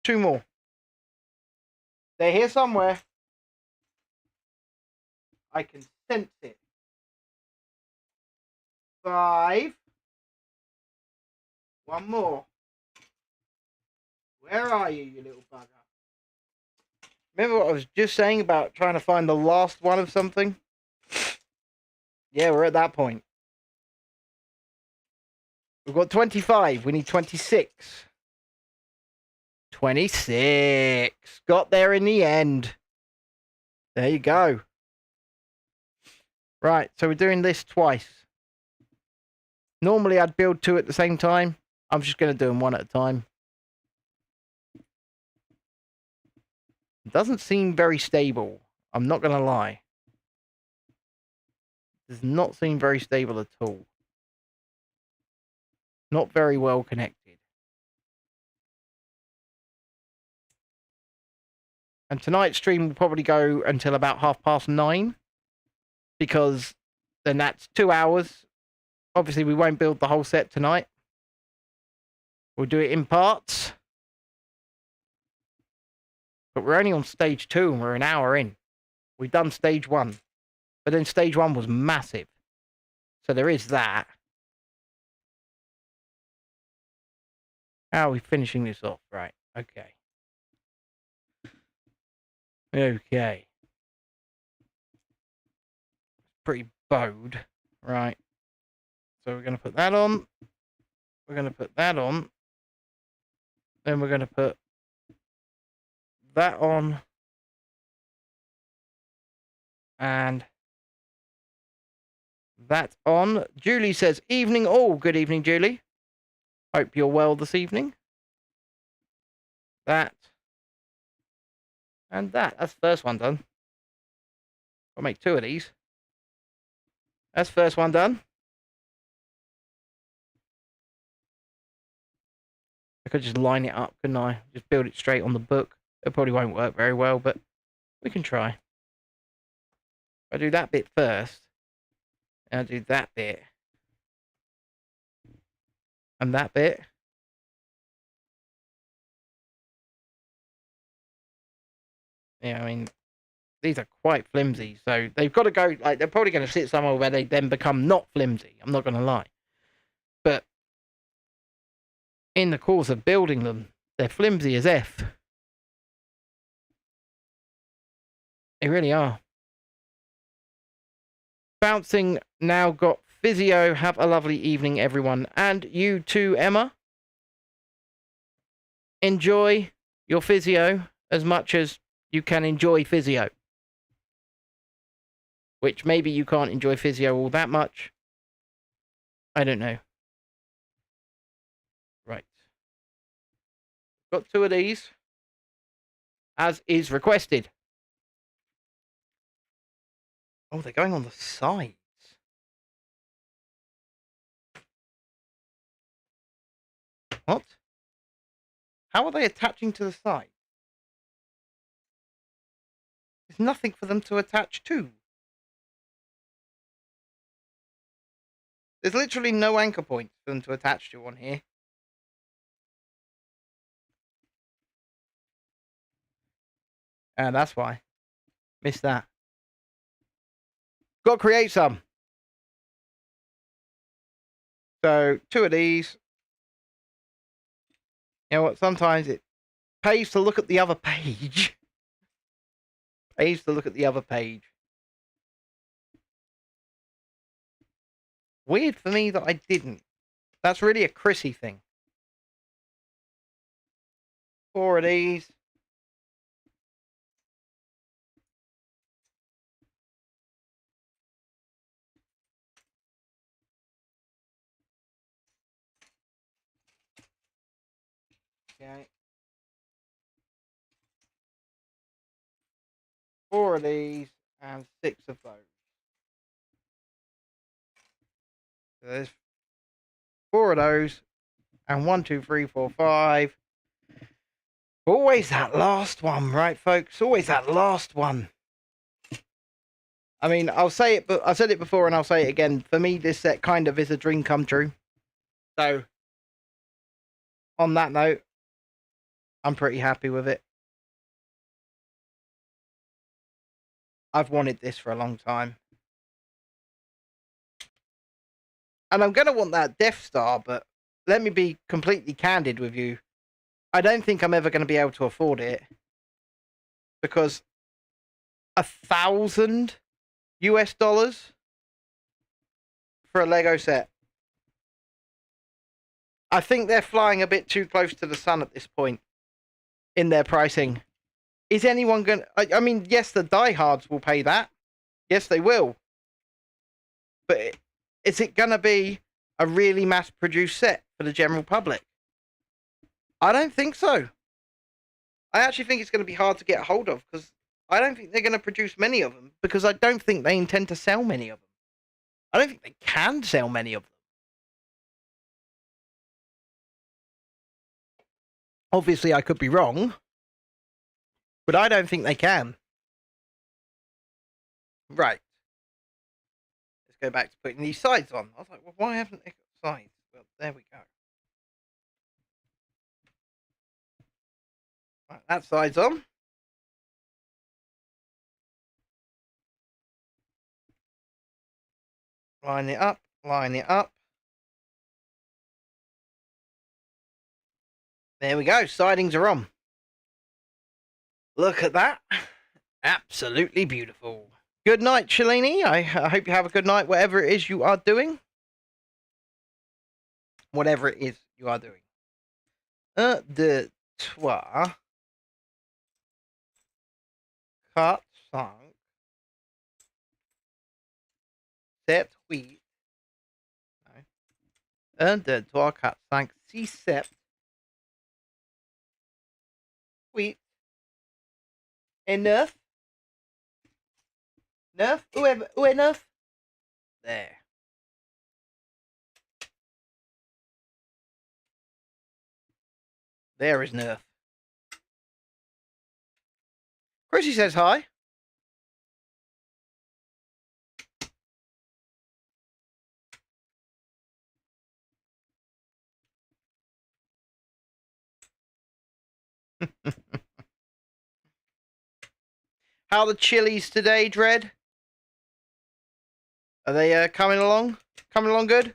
Speaker 1: 2 more. They're here somewhere. I can sense it. 5. 1 more. Where are you, you little bugger? Remember what I was just saying about trying to find the last one of something? Yeah, we're at that point. We've got 25. We need 26. 26. Got there in the end. There you go. Right, so we're doing this twice. Normally I'd build 2 at the same time. I'm just going to do them 1 at a time. It doesn't seem very stable. I'm not going to lie. It does not seem very stable at all. Not very well connected. And tonight's stream will probably go until about 9:30. Because then that's 2 hours. Obviously, we won't build the whole set tonight. We'll do it in parts. But we're only on stage 2 and we're an hour in. We've done stage 1. But then stage 1 was massive. So there is that. How are we finishing this off? Right. Okay. Okay. Pretty bowed. Right. So we're going to put that on. We're going to put that on. Then we're going to put that on. And that on. Julie says, evening all. Good evening, Julie. Hope you're well this evening. That. And that. That's the first one done. I'll make 2 of these. That's the first one done. I could just line it up, couldn't I? Just build it straight on the book. It probably won't work very well, but we can try. I do that bit first. And I do that bit. And that bit. Yeah, I mean, these are quite flimsy, so they've got to go, like, they're probably going to sit somewhere where they then become not flimsy. I'm not going to lie. But in the course of building them, they're flimsy as F. They really are. Bouncing now got physio. Have a lovely evening, everyone. And you too, Emma. Enjoy your physio as much as you can enjoy physio. Which maybe you can't enjoy physio all that much. I don't know. Right. Got 2 of these. As is requested. Oh, they're going on the sides. What? How are they attaching to the side? There's nothing for them to attach to. There's literally no anchor points for them to attach to on here. And that's why. Missed that. Got to create some. So 2 of these. You know what? Sometimes it pays to look at the other page. Pays to look at the other page. Weird for me that I didn't. That's really a Chrissy thing. 4 of these. Okay. 4 of these and 6 of those. So there's 4 of those and 1, 2, 3, 4, 5. Always that last one, right, folks? Always that last one. I mean, I'll say it, but I said it before and I'll say it again. For me, this set kind of is a dream come true. So, on that note, I'm pretty happy with it. I've wanted this for a long time. And I'm going to want that Death Star, but let me be completely candid with you. I don't think I'm ever going to be able to afford it. Because $1,000 US for a Lego set. I think they're flying a bit too close to the sun at this point in their pricing. Is anyone going to... I mean, yes, the diehards will pay that. Yes, they will. But is it going to be a really mass-produced set for the general public? I don't think so. I actually think it's going to be hard to get a hold of because I don't think they're going to produce many of them because I don't think they intend to sell many of them. I don't think they can sell many of them. Obviously, I could be wrong, but I don't think they can. Right. Let's go back to putting these sides on. I was like, well, why haven't they got sides? Well, there we go. Right, that side's on. Line it up, line it up. There we go, sidings are on. Look at that. Absolutely beautiful. Good night, Shalini. I hope you have a good night, whatever it is you are doing. Whatever it is you are doing. De toi. 4, 5, 7, 8. 1, 2, 3, 4, 5, Sept. Sweet. Enough. Enough. Où enough? There. There is Nerf. Chrissy says hi. How are the chilies today, Dread? Are they coming along? Coming along good?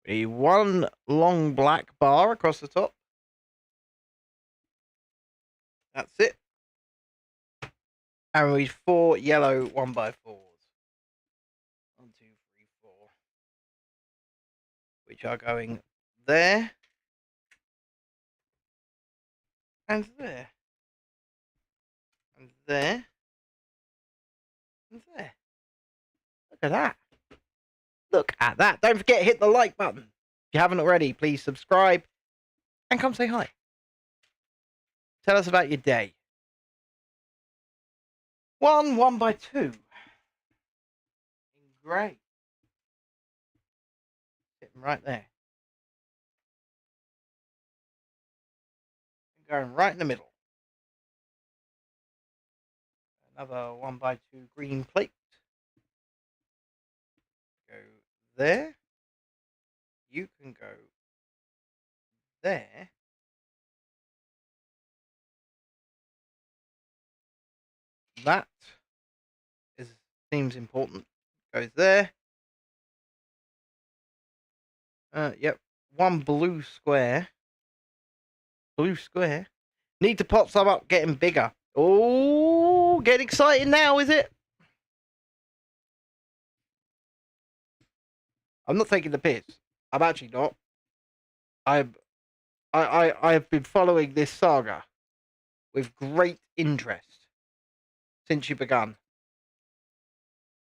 Speaker 1: One long black bar across the top. That's it. And we need 4 yellow 1x4s. 1, 2, 3, 4. Which are going there. And there. And there. And there. Look at that. Look at that. Don't forget, hit the like button. If you haven't already, please subscribe. And come say hi. Tell us about your day. 1 1x2. In grey. Sitting right there. Going right in the middle. Another 1x2 green plate. Go there. You can go there. That seems important. Goes there. Yep. 1 blue square. Blue square. Need to pop some up, getting bigger. Oh, getting exciting now, is it? I'm not taking the piss. I'm actually not. I have been following this saga with great interest since you begun.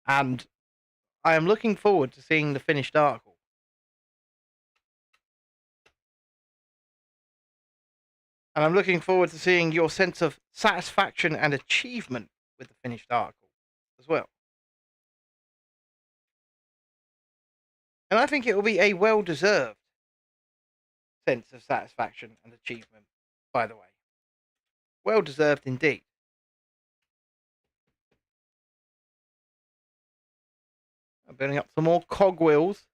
Speaker 1: And I am looking forward to seeing the finished article. And I'm looking forward to seeing your sense of satisfaction and achievement with the finished article as well. And I think it will be a well-deserved sense of satisfaction and achievement, by the way. Well-deserved indeed. I'm building up some more cogwheels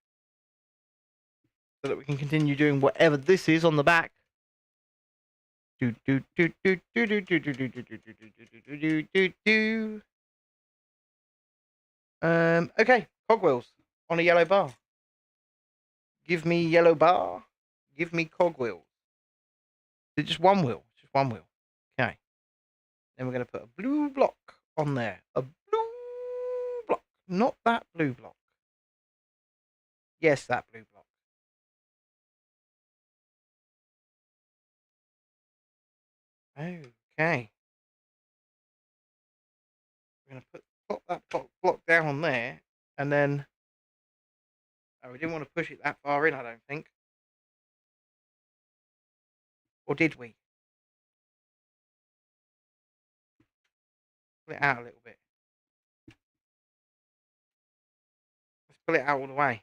Speaker 1: so that we can continue doing whatever this is on the back. Okay, cogwheels on a yellow bar. Give me yellow bar. Give me cogwheels. Is it just one wheel? Just one wheel. Okay. Then we're going to put a blue block on there. A blue block. Not that blue block. Yes, that blue block. Okay. We're going to pop that block down on there. And then... Oh, we didn't want to push it that far in, I don't think. Or did we? Pull it out a little bit. Let's pull it out all the way.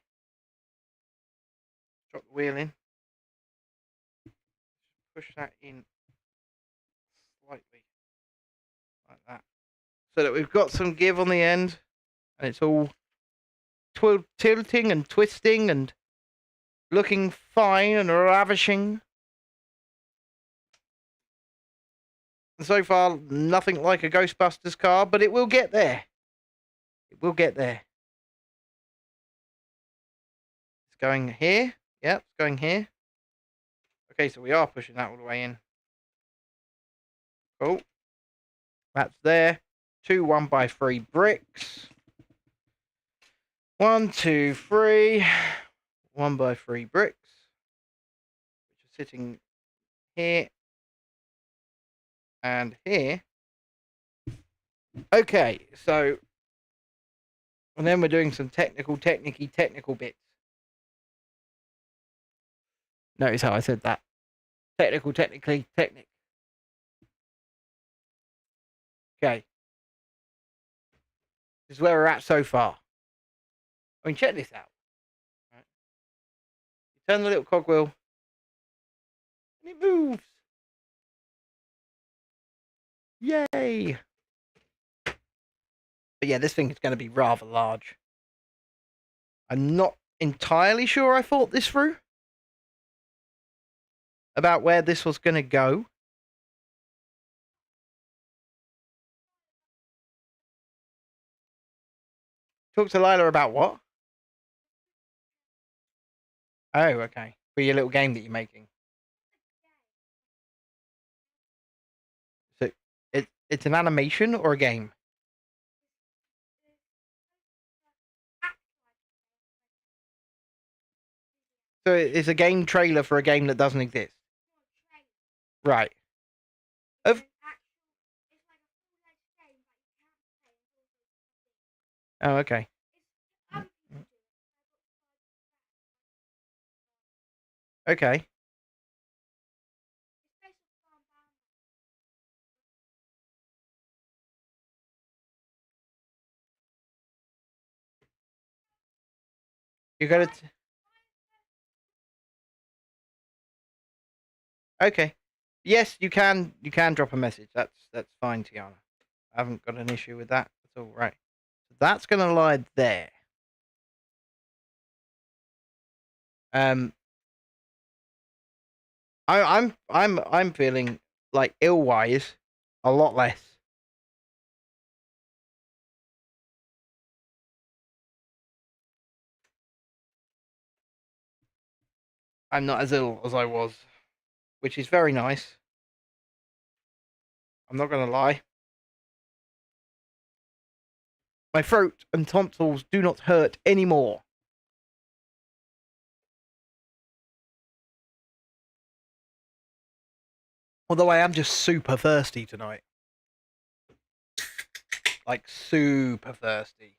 Speaker 1: Drop the wheel in. Push that in slightly. Like that. So that we've got some give on the end. And it's all tilting and twisting and looking fine and ravishing. And so far, nothing like a Ghostbusters car, but it will get there. It will get there. It's going here. Yep, it's going here. Okay, so we are pushing that all the way in. Cool. That's there. 2 1x3 bricks. 1, 2, 3. 1x3 bricks. Which are sitting here and here. Okay, so, and then we're doing some technical bits. Notice how I said that. Technically. Okay. This is where we're at so far. I mean, check this out. Right. You turn the little cogwheel, and it moves. Yay! But yeah, this thing is going to be rather large. I'm not entirely sure I thought this through about where this was going to go. Talk to Lila about what? Oh, okay. For your little game that you're making. So it's an animation or a game? So it's a game trailer for a game that doesn't exist. Right. Of. Oh, okay. Okay. You got it. Okay. Yes, you can. You can drop a message. That's fine, Tiana. I haven't got an issue with that. That's all right. So that's gonna lie there. I'm feeling like ill-wise a lot less. I'm not as ill as I was, which is very nice. I'm not gonna lie. My throat and tonsils do not hurt anymore. Although I am just super thirsty tonight. Like, super thirsty.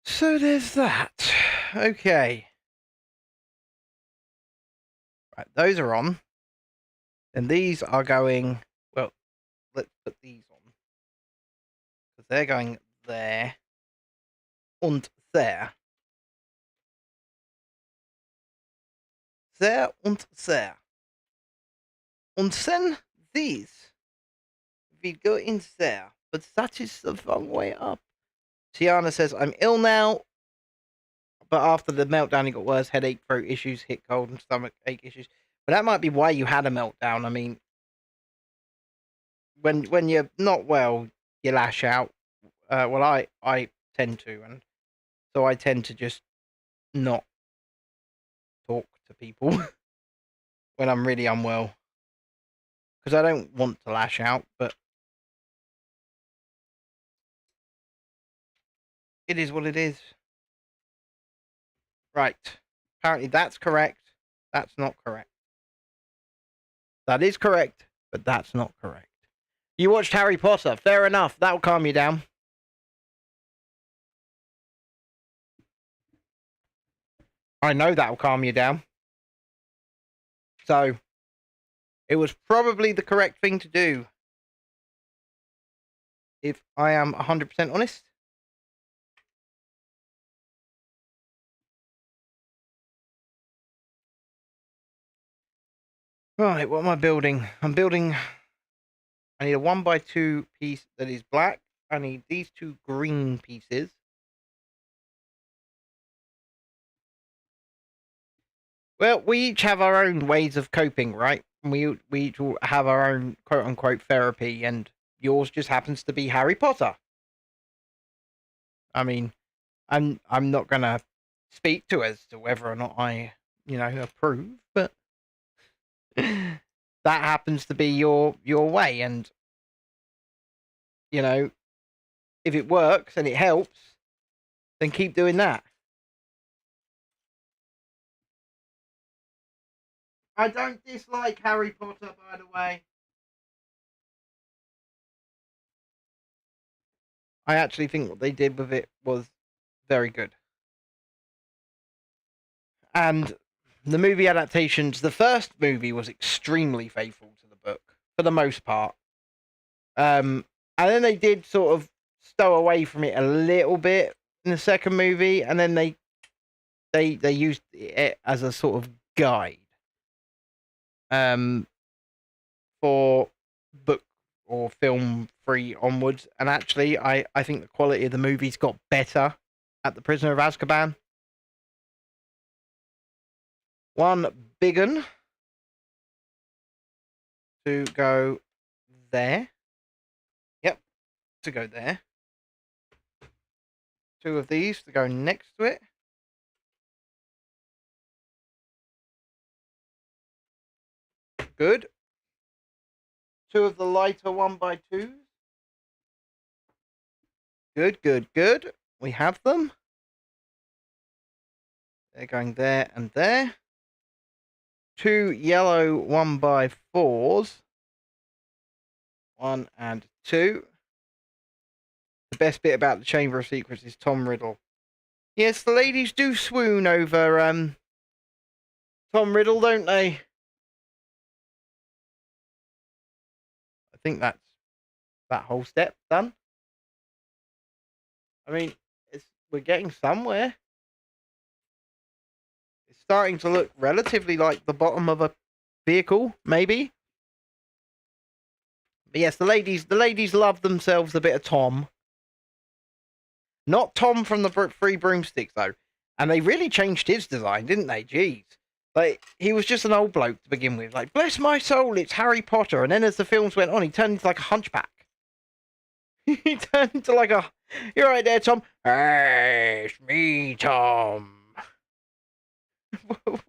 Speaker 1: So there's that. Okay. Right, those are on. And these are going... Well, let's put these on. Because they're going there. Und there. There und there. And then these. We go in there. But that is the wrong way up. Tiana says, I'm ill now. But after the meltdown, it got worse. Headache, throat issues, hit cold, and stomach ache issues. But that might be why you had a meltdown. I mean, when you're not well, you lash out. Well, I tend to, and so I tend to just not talk to people when I'm really unwell, because I don't want to lash out, but it is what it is. Right. Apparently that's correct. That's not correct. That is correct, but that's not correct. You watched Harry Potter. Fair enough. That'll calm you down. I know that'll calm you down. So, it was probably the correct thing to do. If I am 100% honest. Right, what am I building? I'm building... I need a 1x2 piece that is black. I need these two green pieces. Well, we each have our own ways of coping, right? We each have our own quote-unquote therapy, and yours just happens to be Harry Potter. I mean, I'm not gonna speak to as to whether or not I, approve, but that happens to be your way, and if it works and it helps, then keep doing that. I don't dislike Harry Potter, by the way. I actually think what they did with it was very good. And the movie adaptations, the first movie was extremely faithful to the book for the most part. And then they did sort of stow away from it a little bit in the second movie, and then they used it as a sort of guide for book or film 3 onwards. And actually, I think the quality of the movies got better at The Prisoner of Azkaban. One big un to go there. Yep, to go there. 2 of these to go next to it. Good. 2 of the lighter 1x2s. Good, good, good. We have them. They're going there and there. 2 yellow 1x4s. 1 and 2. The best bit about the Chamber of Secrets is Tom Riddle. Yes, the ladies do swoon over Tom Riddle, don't they? I think that's that whole step done. I mean, we're getting somewhere. It's starting to look relatively like the bottom of a vehicle, maybe. But yes, the ladies love themselves a bit of Tom. Not Tom from the 3 Broomsticks, though. And they really changed his design, didn't they? Jeez. Like, he was just an old bloke to begin with. Like, bless my soul, it's Harry Potter. And then as the films went on, he turned into like a hunchback. He turned into like a... You're right there, Tom. Hey, it's me, Tom.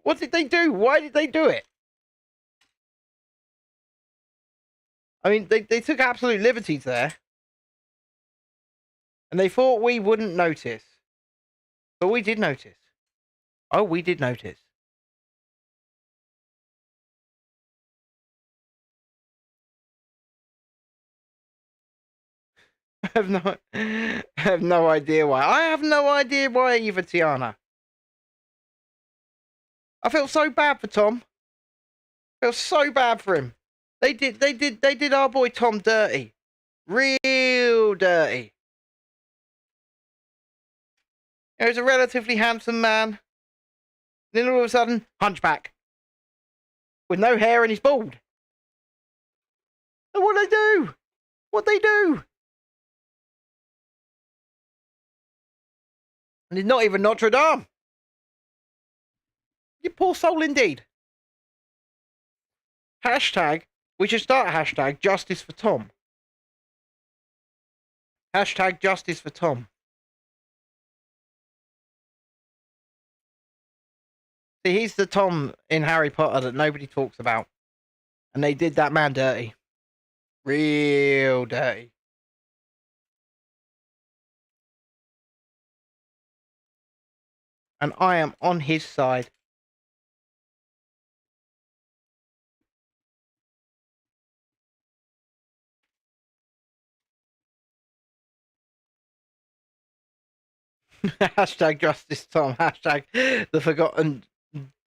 Speaker 1: What did they do? Why did they do it? I mean, they took absolute liberties there. And they thought we wouldn't notice. But we did notice. Oh, we did notice. I have no idea why. I have no idea why either, Tiana. I felt so bad for Tom. I felt so bad for him. They did our boy Tom dirty. Real dirty. He was a relatively handsome man. Then all of a sudden, hunchback. With no hair and he's bald. And what'd they do? What'd they do? And it's not even Notre Dame. You poor soul indeed. Hashtag, we should start a hashtag justice for Tom. Hashtag justice for Tom. See, he's the Tom in Harry Potter that nobody talks about. And they did that man dirty. Real dirty. And I am on his side. Hashtag justice Tom. Hashtag the forgotten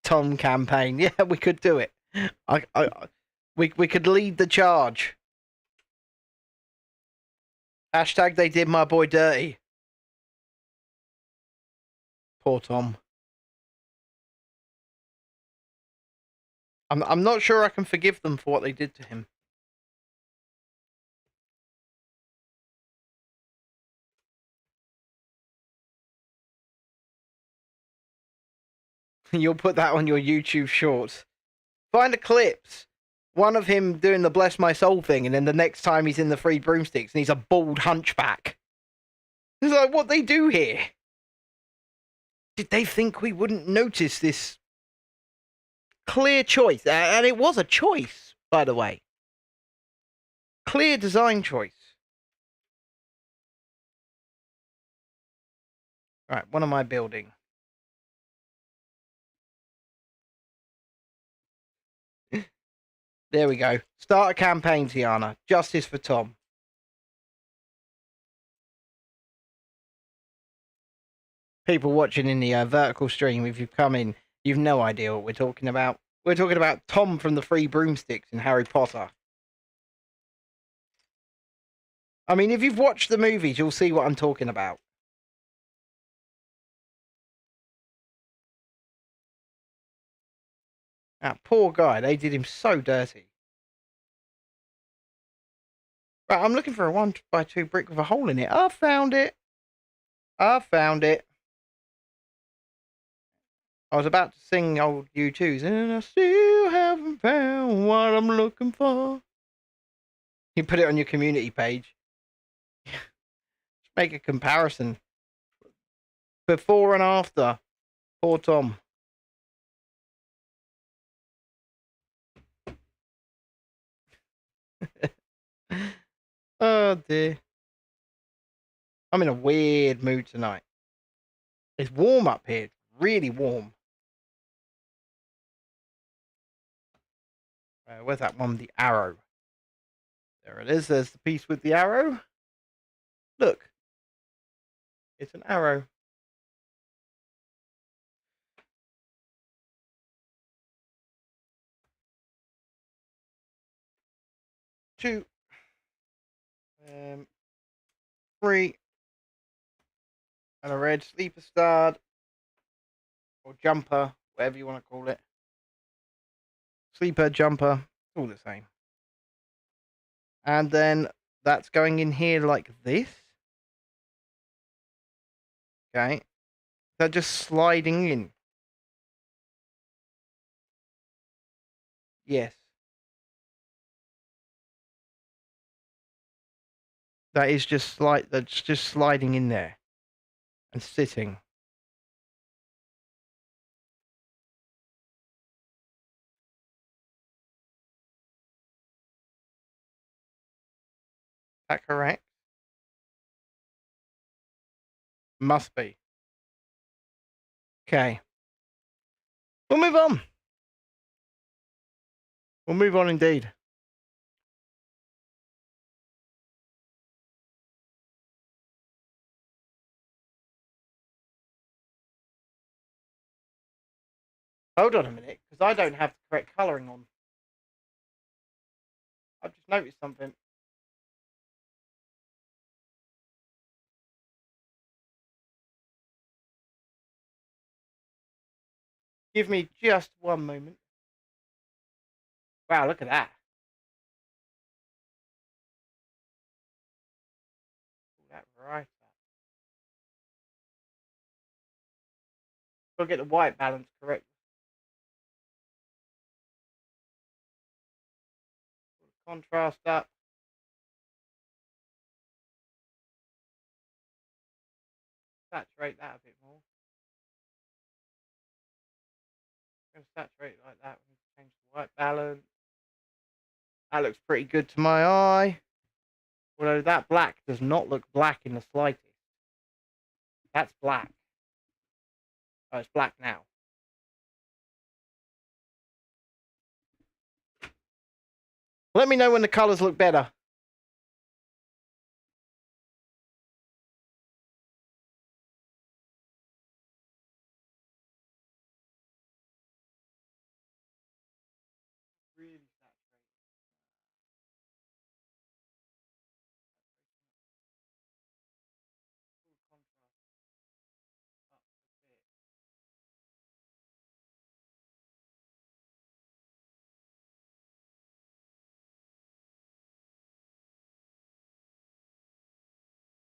Speaker 1: Tom campaign. Yeah, we could do it. We could lead the charge. Hashtag they did my boy dirty. Poor Tom. I'm not sure I can forgive them for what they did to him. You'll put that on your YouTube shorts. Find the clips. One of him doing the bless my soul thing, and then the next time he's in the 3 Broomsticks and he's a bald hunchback. It's like, what they do here? Did they think we wouldn't notice this clear choice? And it was a choice, by the way. Clear design choice. Right, what am I building? There we go. Start a campaign, Tiana. Justice for Tom. People watching in the vertical stream, if you've come in, you've no idea what we're talking about. We're talking about Tom from the Three Broomsticks in Harry Potter. I mean, if you've watched the movies, you'll see what I'm talking about. That poor guy, they did him so dirty. Right, I'm looking for a 1x2 brick with a hole in it. I found it. I found it. I was about to sing old U2s, and I still haven't found what I'm looking for. You put it on your community page. Just make a comparison. Before and after. Poor Tom. Oh dear. I'm in a weird mood tonight. It's warm up here. Really warm. Where's that one? The arrow. There it is. There's the piece with the arrow. Look. It's an arrow. Two. 3. And a red sleeper stud. Or jumper. Whatever you want to call it. Sleeper, jumper. All the same. And then that's going in here like this. Okay. They're just sliding in. Yes. That is just that's just sliding in there. And sitting. Is that correct? Must be. Okay. We'll move on. We'll move on indeed. Hold on a minute, because I don't have the correct colouring on. I've just noticed something. Give me just one moment. Wow, look at that. That right. Gotta get the white balance correct. Contrast up. Saturate that a bit more. I'm gonna saturate it like that. Change the white balance. That looks pretty good to my eye. Although that black does not look black in the slightest. That's black. Oh, it's black now. Let me know when the colours look better. Really saturate.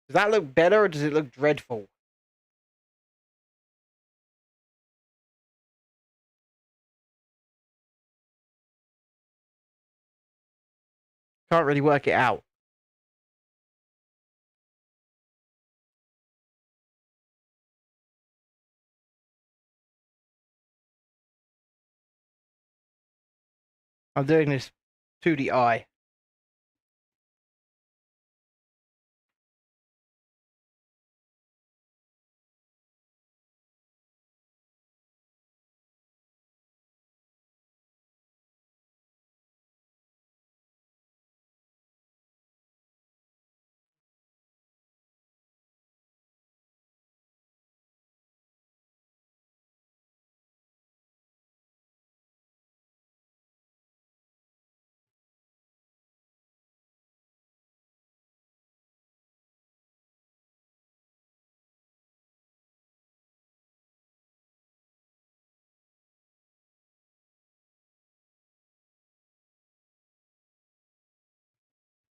Speaker 1: Does that look better or does it look dreadful? Can't really work it out. I'm doing this to the eye.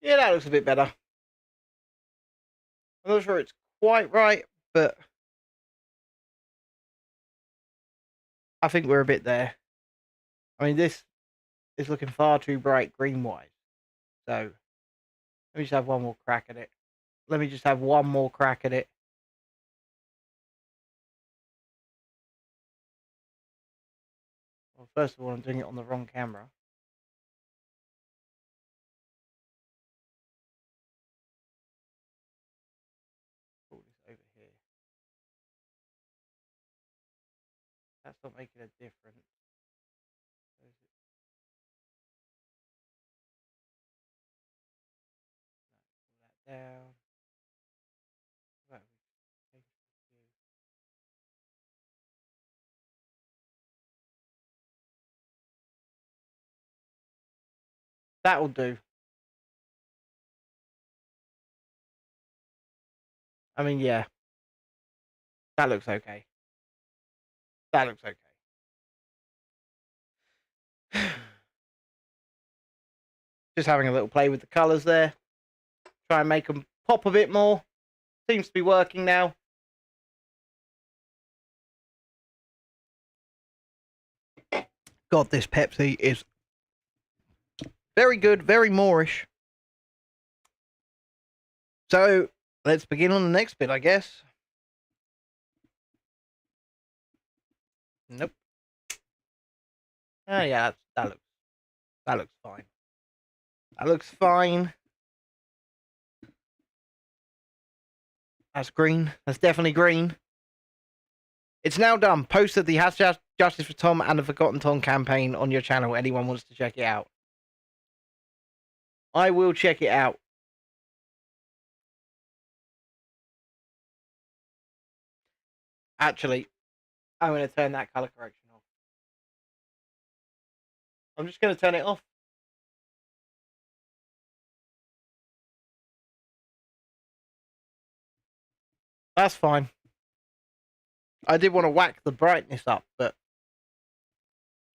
Speaker 1: Yeah, that looks a bit better. I'm not sure it's quite right, but I think we're a bit there. I mean, this is looking far too bright green-wise. So, let me just have one more crack at it. Well, first of all, I'm doing it on the wrong camera. Put this over here. That's not making a difference. Pull that down. That'll do. I mean, yeah. That looks okay. That looks okay. Just having a little play with the colours there. Try and make them pop a bit more. Seems to be working now. God, this Pepsi is very good, very Moorish. So, let's begin on the next bit, I guess. Nope. Oh yeah, that looks fine. That looks fine. That's green. That's definitely green. It's now done. Posted the hashtag Justice for Tom and the Forgotten Tom campaign on your channel. Anyone wants to check it out. I will check it out. Actually, I'm going to turn that color correction off. I'm just going to turn it off. That's fine. I did want to whack the brightness up, but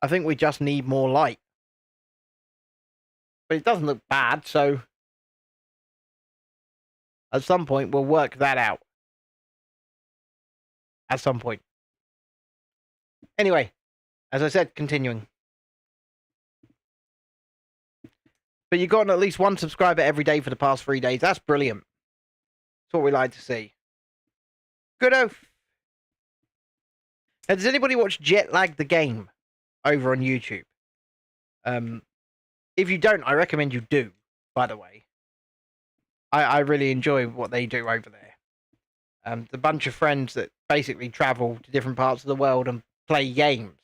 Speaker 1: I think we just need more light. But it doesn't look bad, so at some point we'll work that out. At some point. Anyway, as I said, continuing. But you've gotten at least one subscriber every day for the past 3 days. That's brilliant. That's what we like to see. Good oath. Now, does anybody watch Jetlag the Game over on YouTube? If you don't, I recommend you do, by the way. I really enjoy what they do over there. The bunch of friends that basically travel to different parts of the world and play games.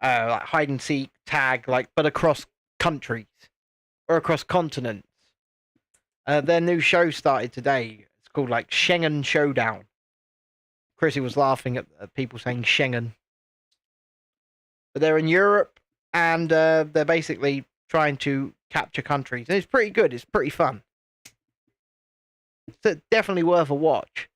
Speaker 1: Like hide and seek, tag, but across countries or across continents. Their new show started today. It's called Schengen Showdown. Chrissy was laughing at people saying Schengen. But they're in Europe and they're basically trying to capture countries. And it's pretty good. It's pretty fun. So definitely worth a watch.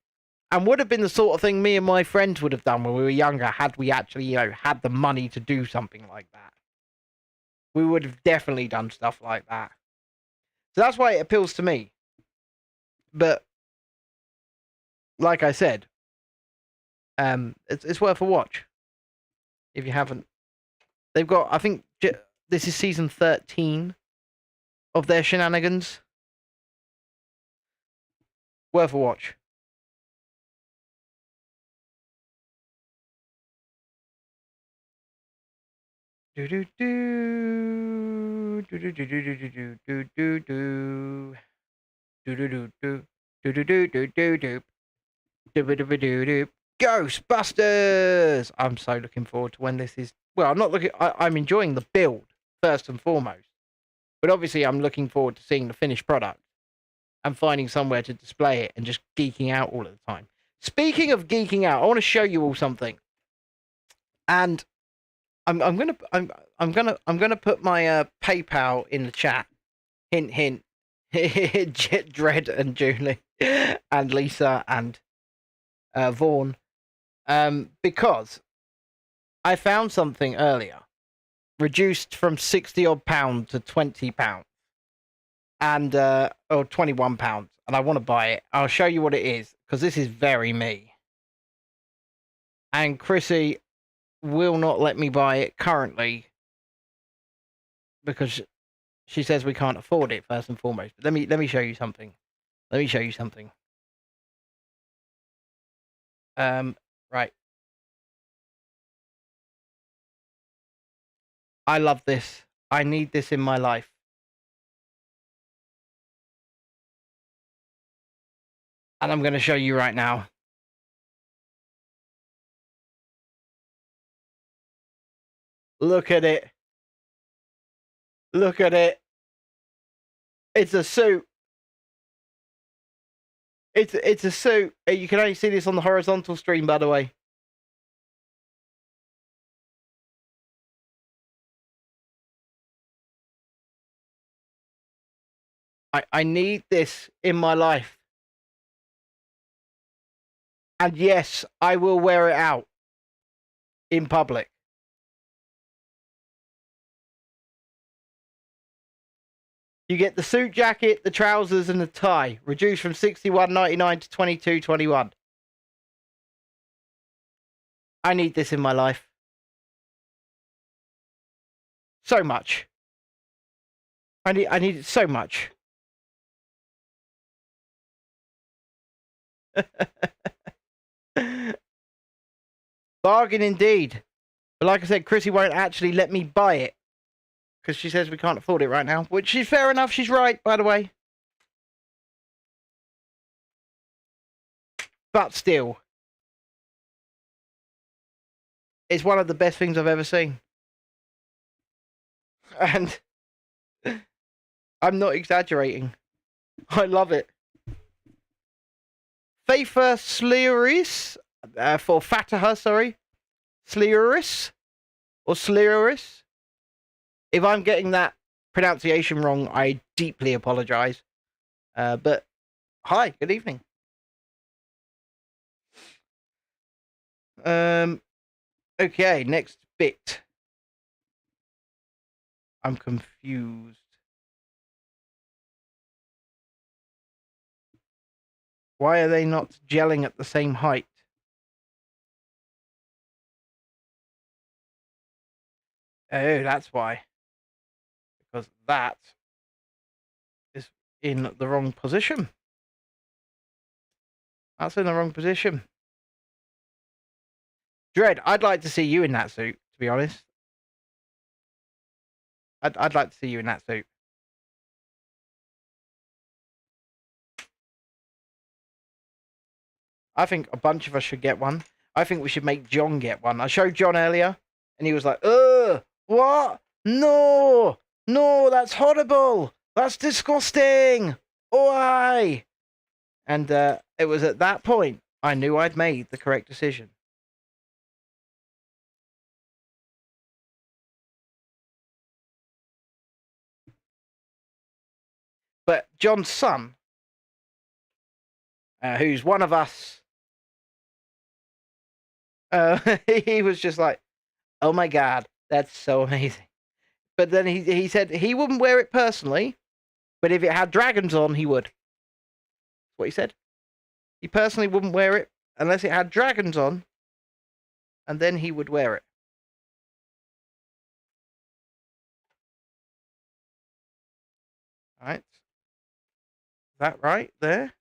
Speaker 1: And would have been the sort of thing me and my friends would have done when we were younger had we actually, had the money to do something like that. We would have definitely done stuff like that. So that's why it appeals to me. But, like I said, it's worth a watch. If you haven't. They've got, I think, this is season 13 of their shenanigans. Worth a watch. Do do do do do do do do do do do do do do do do do do do do Ghostbusters! I'm so looking forward to when this is. Well, I'm not looking. I'm enjoying the build first and foremost, but obviously I'm looking forward to seeing the finished product and finding somewhere to display it and just geeking out all of the time. Speaking of geeking out, I want to show you all something, and I'm gonna put my PayPal in the chat. Hint, hint. Jet Dread and Julie and Lisa and Vaughn. Because I found something earlier, reduced from £60 odd to £20, and or £21, and I want to buy it. I'll show you what it is because this is very me. And Chrissy will not let me buy it currently because she says we can't afford it first and foremost. But let me show you something. Let me show you something. Right. I love this. I need this in my life. And I'm going to show you right now. Look at it. Look at it. It's a suit. It's a suit. You can only see this on the horizontal stream, by the way. I need this in my life. And yes, I will wear it out in public. You get the suit jacket, the trousers, and the tie, reduced from $61.99 to $22.21. I need this in my life. So much. I need it so much. Bargain indeed. But like I said, Chrissy won't actually let me buy it because she says we can't afford it right now, which is fair enough. She's right, by the way. But still, it's one of the best things I've ever seen. And I'm not exaggerating. I love it. Fafa Slearis, for Fataha, sorry. Slearis, or Slearis. If I'm getting that pronunciation wrong, I deeply apologize. But, hi, good evening. Okay, next bit. I'm confused. Why are they not gelling at the same height? Oh, that's why. Because that is in the wrong position. That's in the wrong position. Dread, I'd like to see you in that suit, to be honest. I'd like to see you in that suit. I think a bunch of us should get one. I think we should make John get one. I showed John earlier, and he was like, what? No! No, that's horrible! That's disgusting! Why? And it was at that point I knew I'd made the correct decision. But John's son, who's one of us, he was just like, oh my God, that's so amazing. But then he said he wouldn't wear it personally, but if it had dragons on, he would. That's what he said. He personally wouldn't wear it unless it had dragons on, and then he would wear it. All right. Is that right there?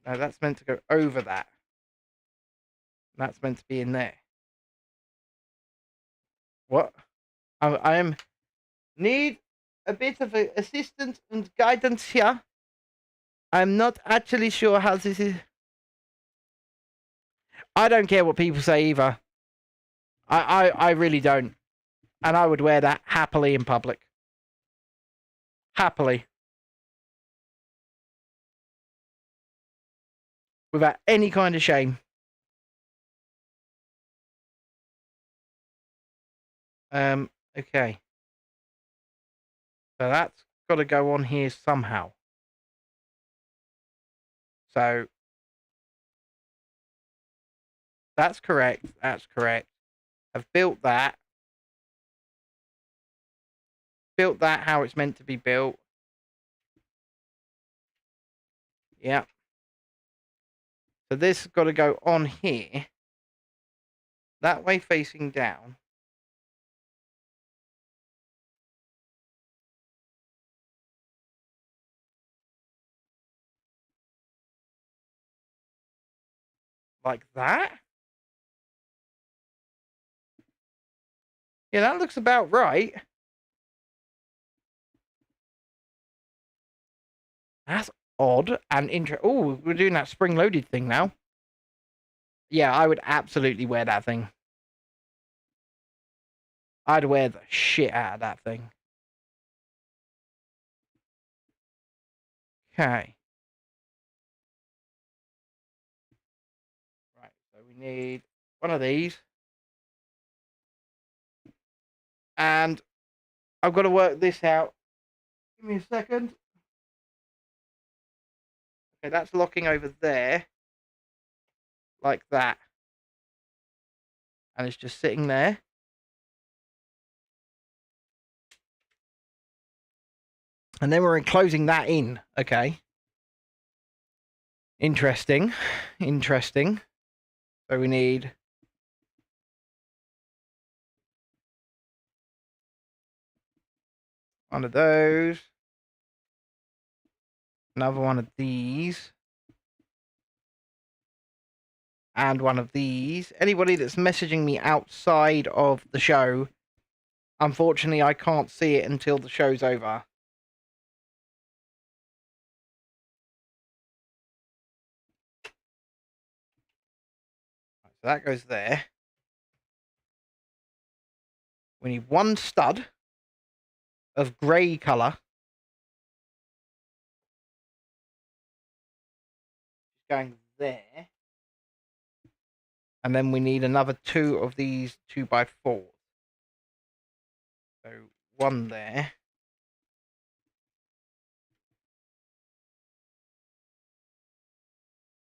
Speaker 1: No, that's meant to go over that. That's meant to be in there. What? I am need a bit of assistance and guidance here. I'm not actually sure how this is. I don't care what people say either. I really don't. And I would wear that happily in public. Happily. Without any kind of shame. Okay. So that's got to go on here somehow. So That's correct. That's correct. I've built that. Built that how it's meant to be built. Yeah. So this has got to go on here. That way facing down. Like that? Yeah, that looks about right. That's odd and interesting. Oh, we're doing that spring-loaded thing now. Yeah, I would absolutely wear that thing. I'd wear the shit out of that thing. Okay. Right, so we need one of these. And I've got to work this out. Give me a second. Okay, that's locking over there. Like that. And it's just sitting there. And then we're enclosing that in. Okay. Interesting. Interesting. So we need one of those. Another one of these. And one of these. Anybody that's messaging me outside of the show, unfortunately, I can't see it until the show's over. So that goes there. We need one stud of grey colour. Going there. And then we need another two of these 2x4s. So one there.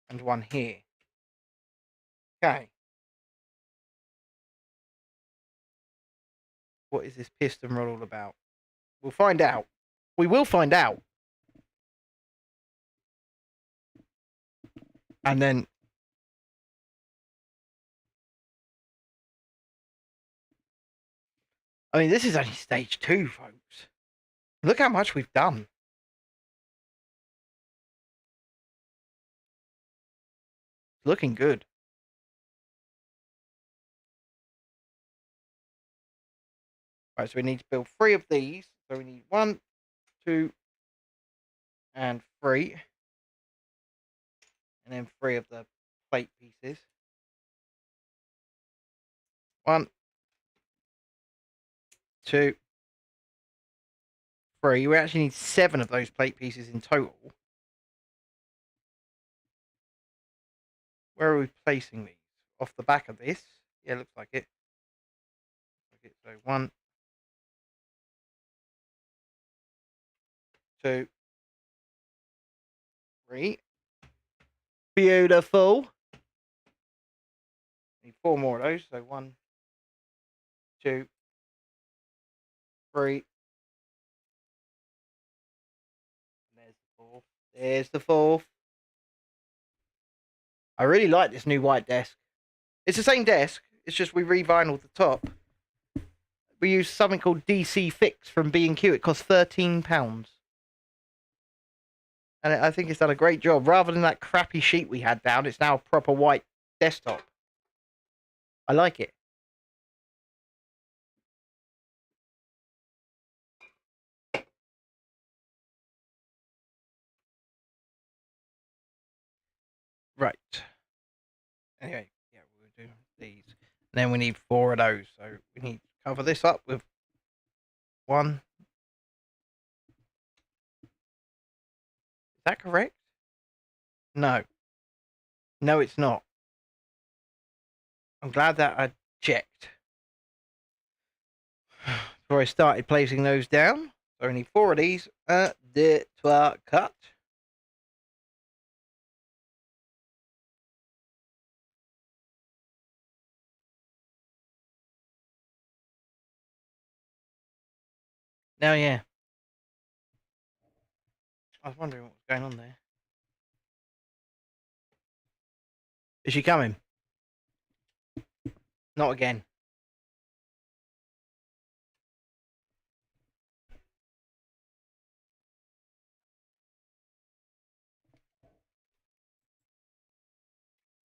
Speaker 1: And one here. Okay. What is this piston rod all about? We'll find out. We will find out. And then I mean, this is only stage 2, folks. Look how much we've done. It's looking good. Right, so we need to build 3 of these. So we need 1, 2, and 3. And then 3 of the plate pieces. 1, 2, 3. We actually need 7 of those plate pieces in total. Where are we placing these? Off the back of this? Yeah, looks like it. So 1, 2, 3. Beautiful. Need 4 more of those. So 1, 2, 3. There's the 4th. There's the 4th. I really like this new white desk. It's the same desk. It's just we re-vinyled the top. We used something called DC Fix from B&Q. It cost £13. And I think it's done a great job. Rather than that crappy sheet we had down, it's now a proper white desktop. I like it. Right. Anyway, yeah, we'll do these. And then we need 4 of those. So we need to cover this up with 1. Is that correct? No. No, it's not. I'm glad that I checked before I started placing those down. So I need 4 of these. 2, 3, 4. No, yeah. I was wondering what was going on there. Is she coming? Not again.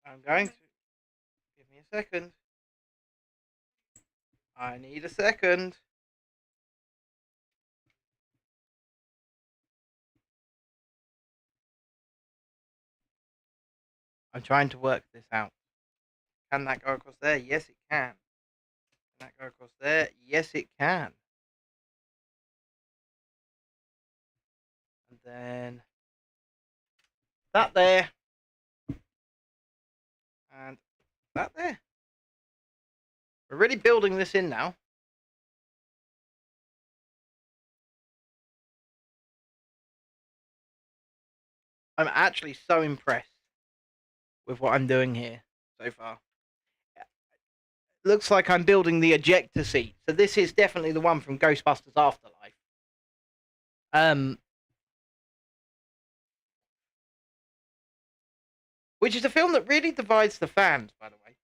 Speaker 1: I'm going to. Give me a second. I need a second. I'm trying to work this out. Can that go across there? Yes, it can. Can that go across there? Yes, it can. And then that there. And that there. We're really building this in now. I'm actually so impressed with what I'm doing here so far. Looks like I'm building the ejector seat. So this is definitely the one from Ghostbusters Afterlife. Which is a film that really divides the fans, by the way.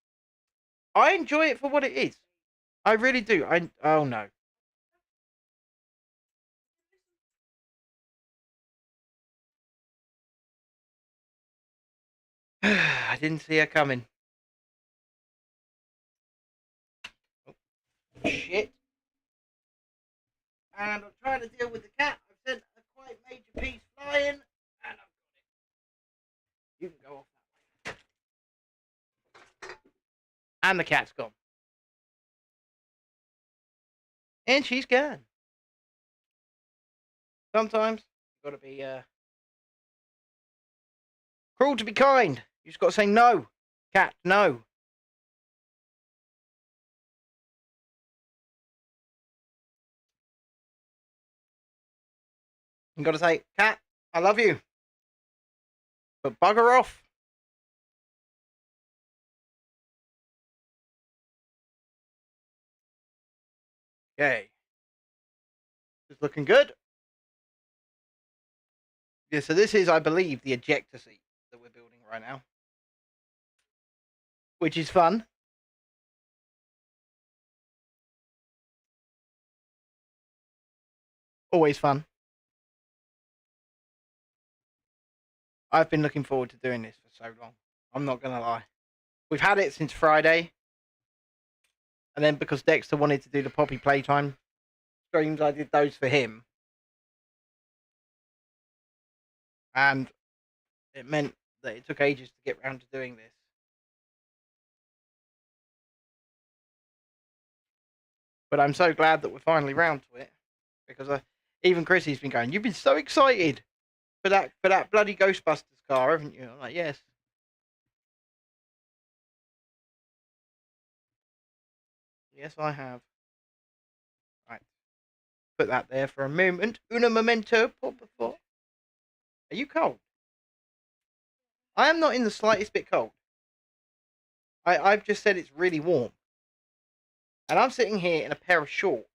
Speaker 1: I enjoy it for what it is. I really do. Oh no. I didn't see her coming. Oh, shit. And I'm trying to deal with the cat. I've sent a quite major piece flying, and I've got it. You can go off that way. And the cat's gone. And she's gone. Sometimes you've got to be cruel to be kind. You just got to say no. Cat, no. You got to say, cat, I love you. But bugger off. Okay. It's looking good. Yeah, so this is, I believe, the ejector seat that we're building right now. Which is fun. Always fun. I've been looking forward to doing this for so long. I'm not going to lie. We've had it since Friday. And then because Dexter wanted to do the Poppy Playtime streams, I did those for him. And it meant that it took ages to get around to doing this. But I'm so glad that we're finally round to it. Because even Chrissy's been going, you've been so excited for that bloody Ghostbusters car, haven't you? I'm like, yes. Yes, I have. Right. Put that there for a moment. Una momento, por favor. Are you cold? I am not in the slightest bit cold. I've just said it's really warm. And I'm sitting here in a pair of shorts.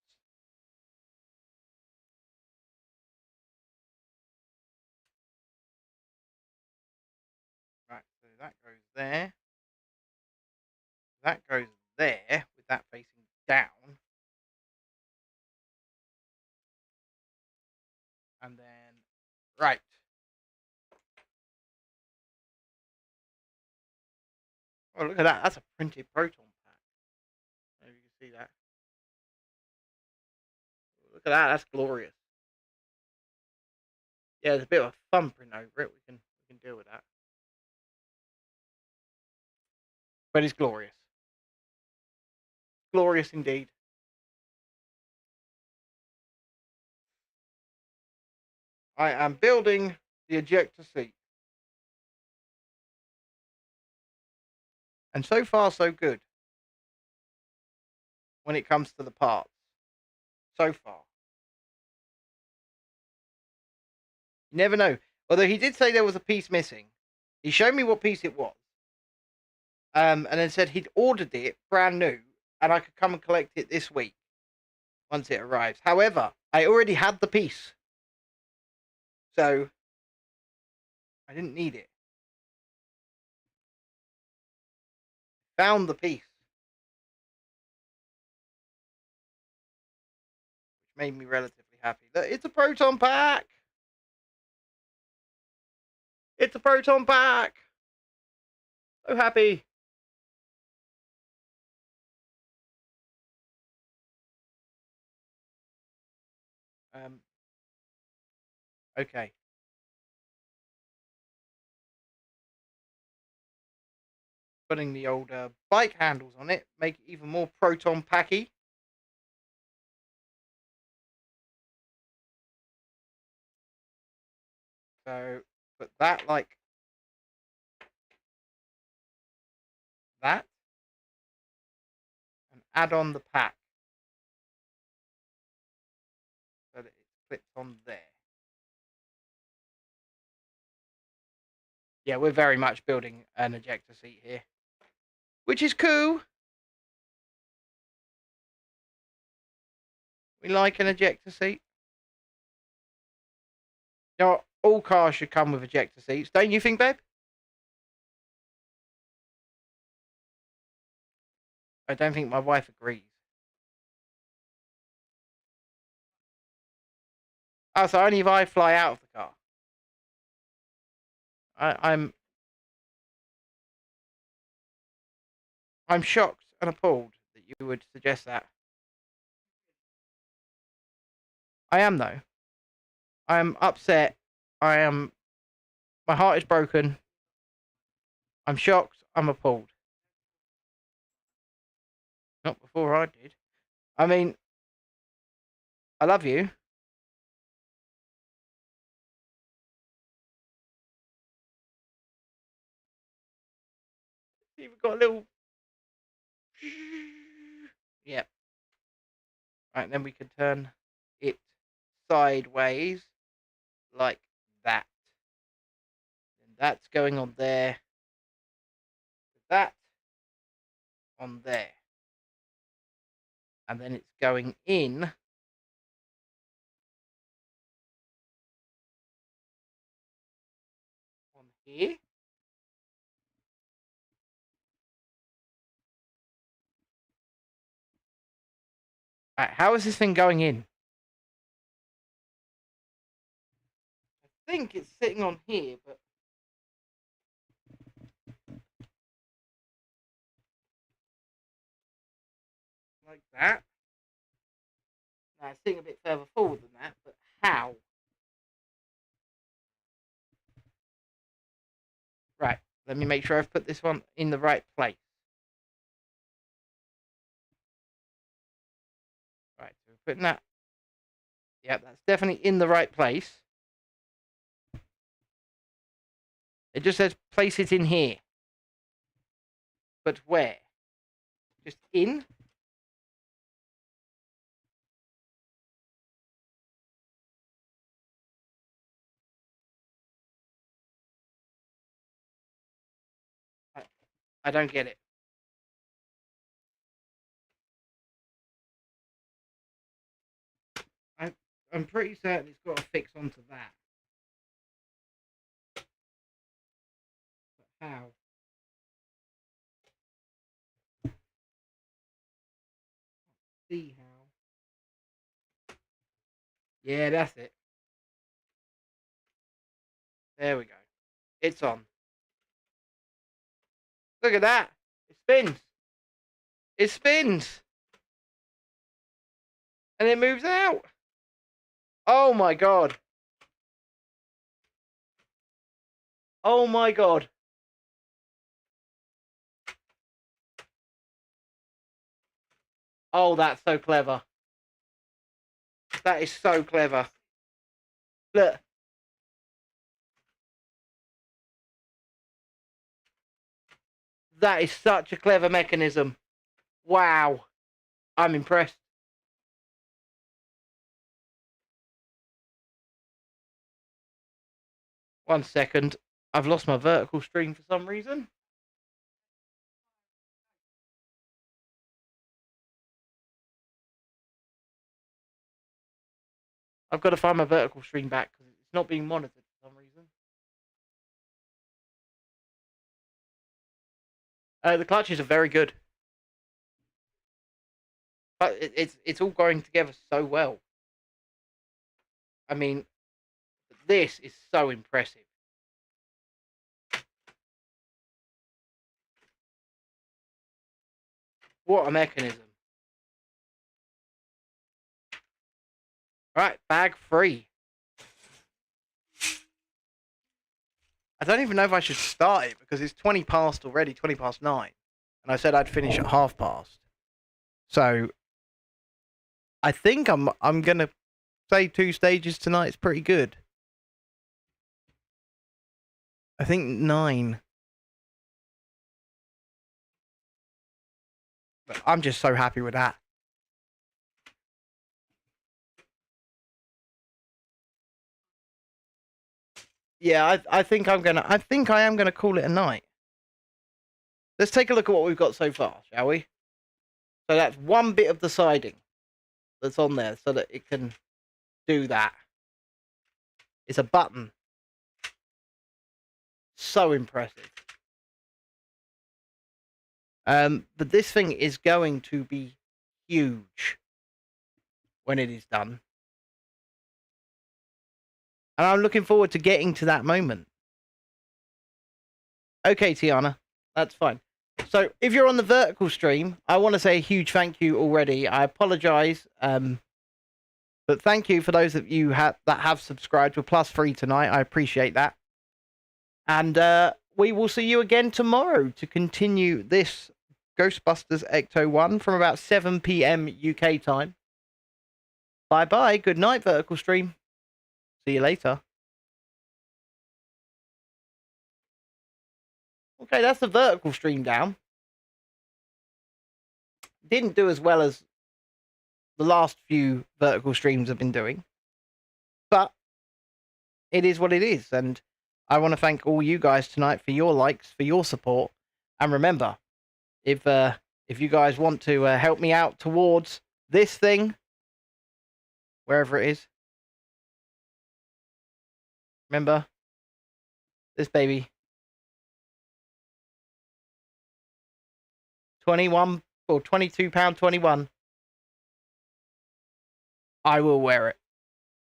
Speaker 1: Right, so that goes there. That goes there with that facing down. And then, right. Oh, look at that. That's a printed proton pack. Maybe you can see that. Look at that. That's glorious. Yeah, there's a bit of a thumbprint over it. We can deal with that. But it's glorious. Glorious indeed. I am building the ejector seat. And so far, so good. When it comes to the parts. So far. You never know. Although he did say there was a piece missing. He showed me what piece it was. And then said he'd ordered it brand new and I could come and collect it this week once it arrives. However, I already had the piece. So I didn't need it. Found the piece. Which made me relatively happy. Look, it's a proton pack. It's a proton pack. So happy. Okay. Putting the old bike handles on it, make it even more proton packy. So put that like that and add on the pack so that it's clipped on there. Yeah, we're very much building an ejector seat here, which is cool. We like an ejector seat. You know, all cars should come with ejector seats, don't you think, babe? I don't think my wife agrees. Oh, so only if I fly out of the car. I'm shocked and appalled that you would suggest that. I am though. I am upset. My heart is broken. I'm shocked. I'm appalled. Not before I did. I mean, I love you. You've got a little. Yep. Right, then we can turn it sideways like that. And that's going on there. That on there. And then it's going in on here. Right, how is this thing going in? I think it's sitting on here, but like that. Now it's sitting a bit further forward than that, but how? Right, let me make sure I've put this one in the right place. Right, so we're putting that. Yeah, that's definitely in the right place. It just says place it in here. But where? Just in? I don't get it. I'm pretty certain it's got to fix onto that. But how? See how? Yeah, that's it. There we go. It's on. Look at that. It spins. It spins. And it moves out. Oh my god. Oh my god. Oh, that's so clever. That is so clever. Look. That is such a clever mechanism. Wow. I'm impressed. One second. I've lost my vertical stream for some reason. I've got to find my vertical stream back because it's not being monitored for some reason. The clutches are very good. But it's all going together so well. I mean, this is so impressive. What a mechanism. Right, bag 3. I don't even know if I should start it because it's 20 past already, 20 past 9. And I said I'd finish at past. So I think I'm gonna say 2 stages tonight is pretty good. I think 9. But I'm just so happy with that. Yeah, I think I am gonna call it a night. Let's take a look at what we've got so far, shall we? So that's one bit of the siding that's on there so that it can do that. It's a button. So impressive. But this thing is going to be huge when it is done. And I'm looking forward to getting to that moment. Okay, Tiana, that's fine. So if you're on the vertical stream, I want to say a huge thank you already. I apologize, but thank you for those of you that have subscribed. We're +3 tonight. I appreciate that. And we will see you again tomorrow to continue this Ghostbusters Ecto 1 from about 7 p.m. UK time. Bye-bye. Good night, vertical stream. See you later. Okay, that's the vertical stream down. Didn't do as well as the last few vertical streams have been doing. But it is what it is. And I want to thank all you guys tonight for your likes, for your support. And remember, if you guys want to help me out towards this thing, wherever it is, remember, this baby, 21 or £22.21. I will wear it.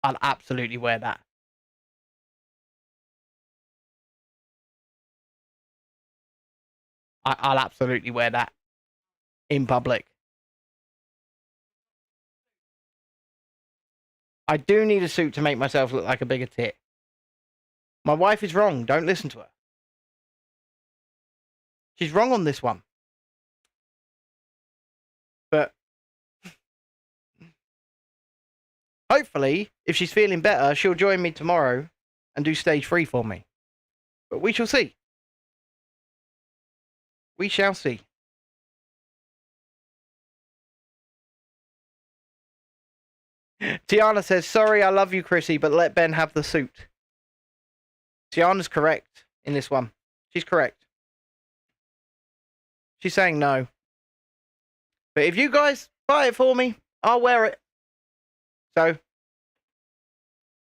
Speaker 1: I'll absolutely wear that. I'll absolutely wear that in public. I do need a suit to make myself look like a bigger tit. My wife is wrong. Don't listen to her. She's wrong on this one. But hopefully, if she's feeling better, she'll join me tomorrow and do stage 3 for me. But we shall see. We shall see. Tiana says, sorry, I love you, Chrissy, but let Ben have the suit. Tiana's correct in this one. She's correct. She's saying no. But if you guys buy it for me, I'll wear it. So,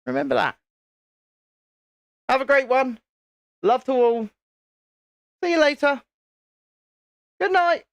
Speaker 1: remember that. Have a great one. Love to all. See you later. Good night.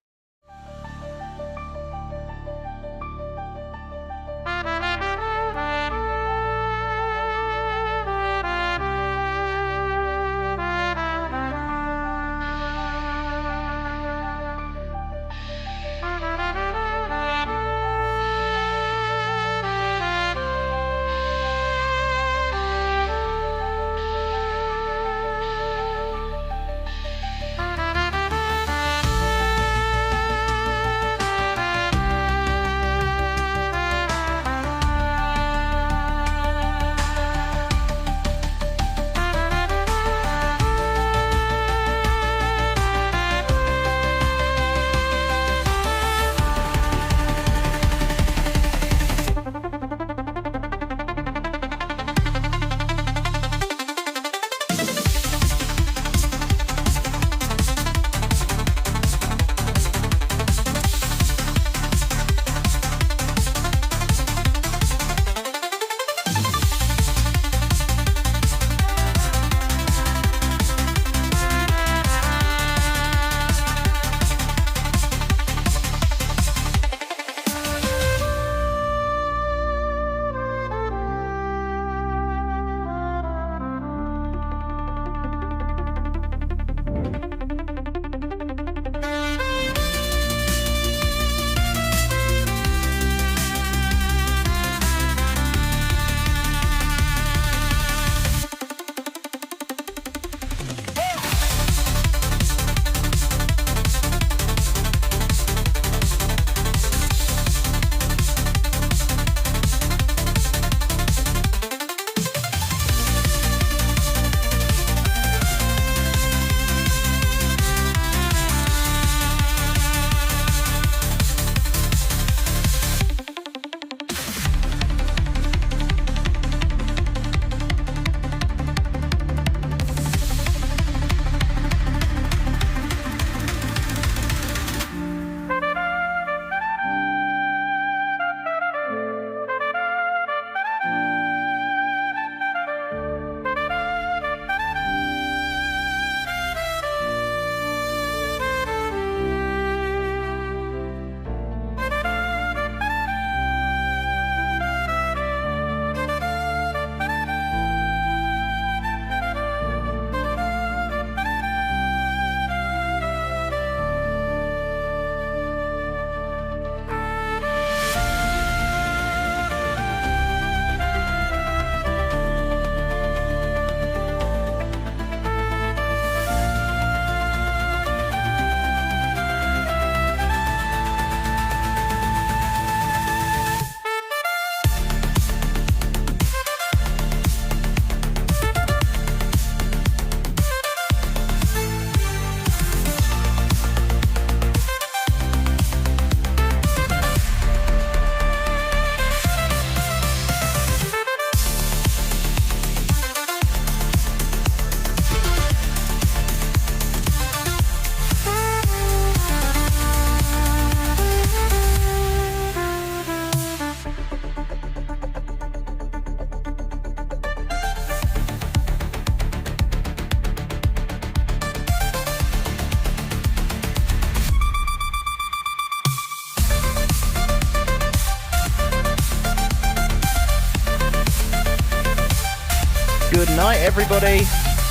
Speaker 1: night, everybody.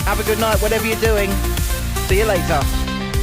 Speaker 1: Have a good night, whatever you're doing. See you later.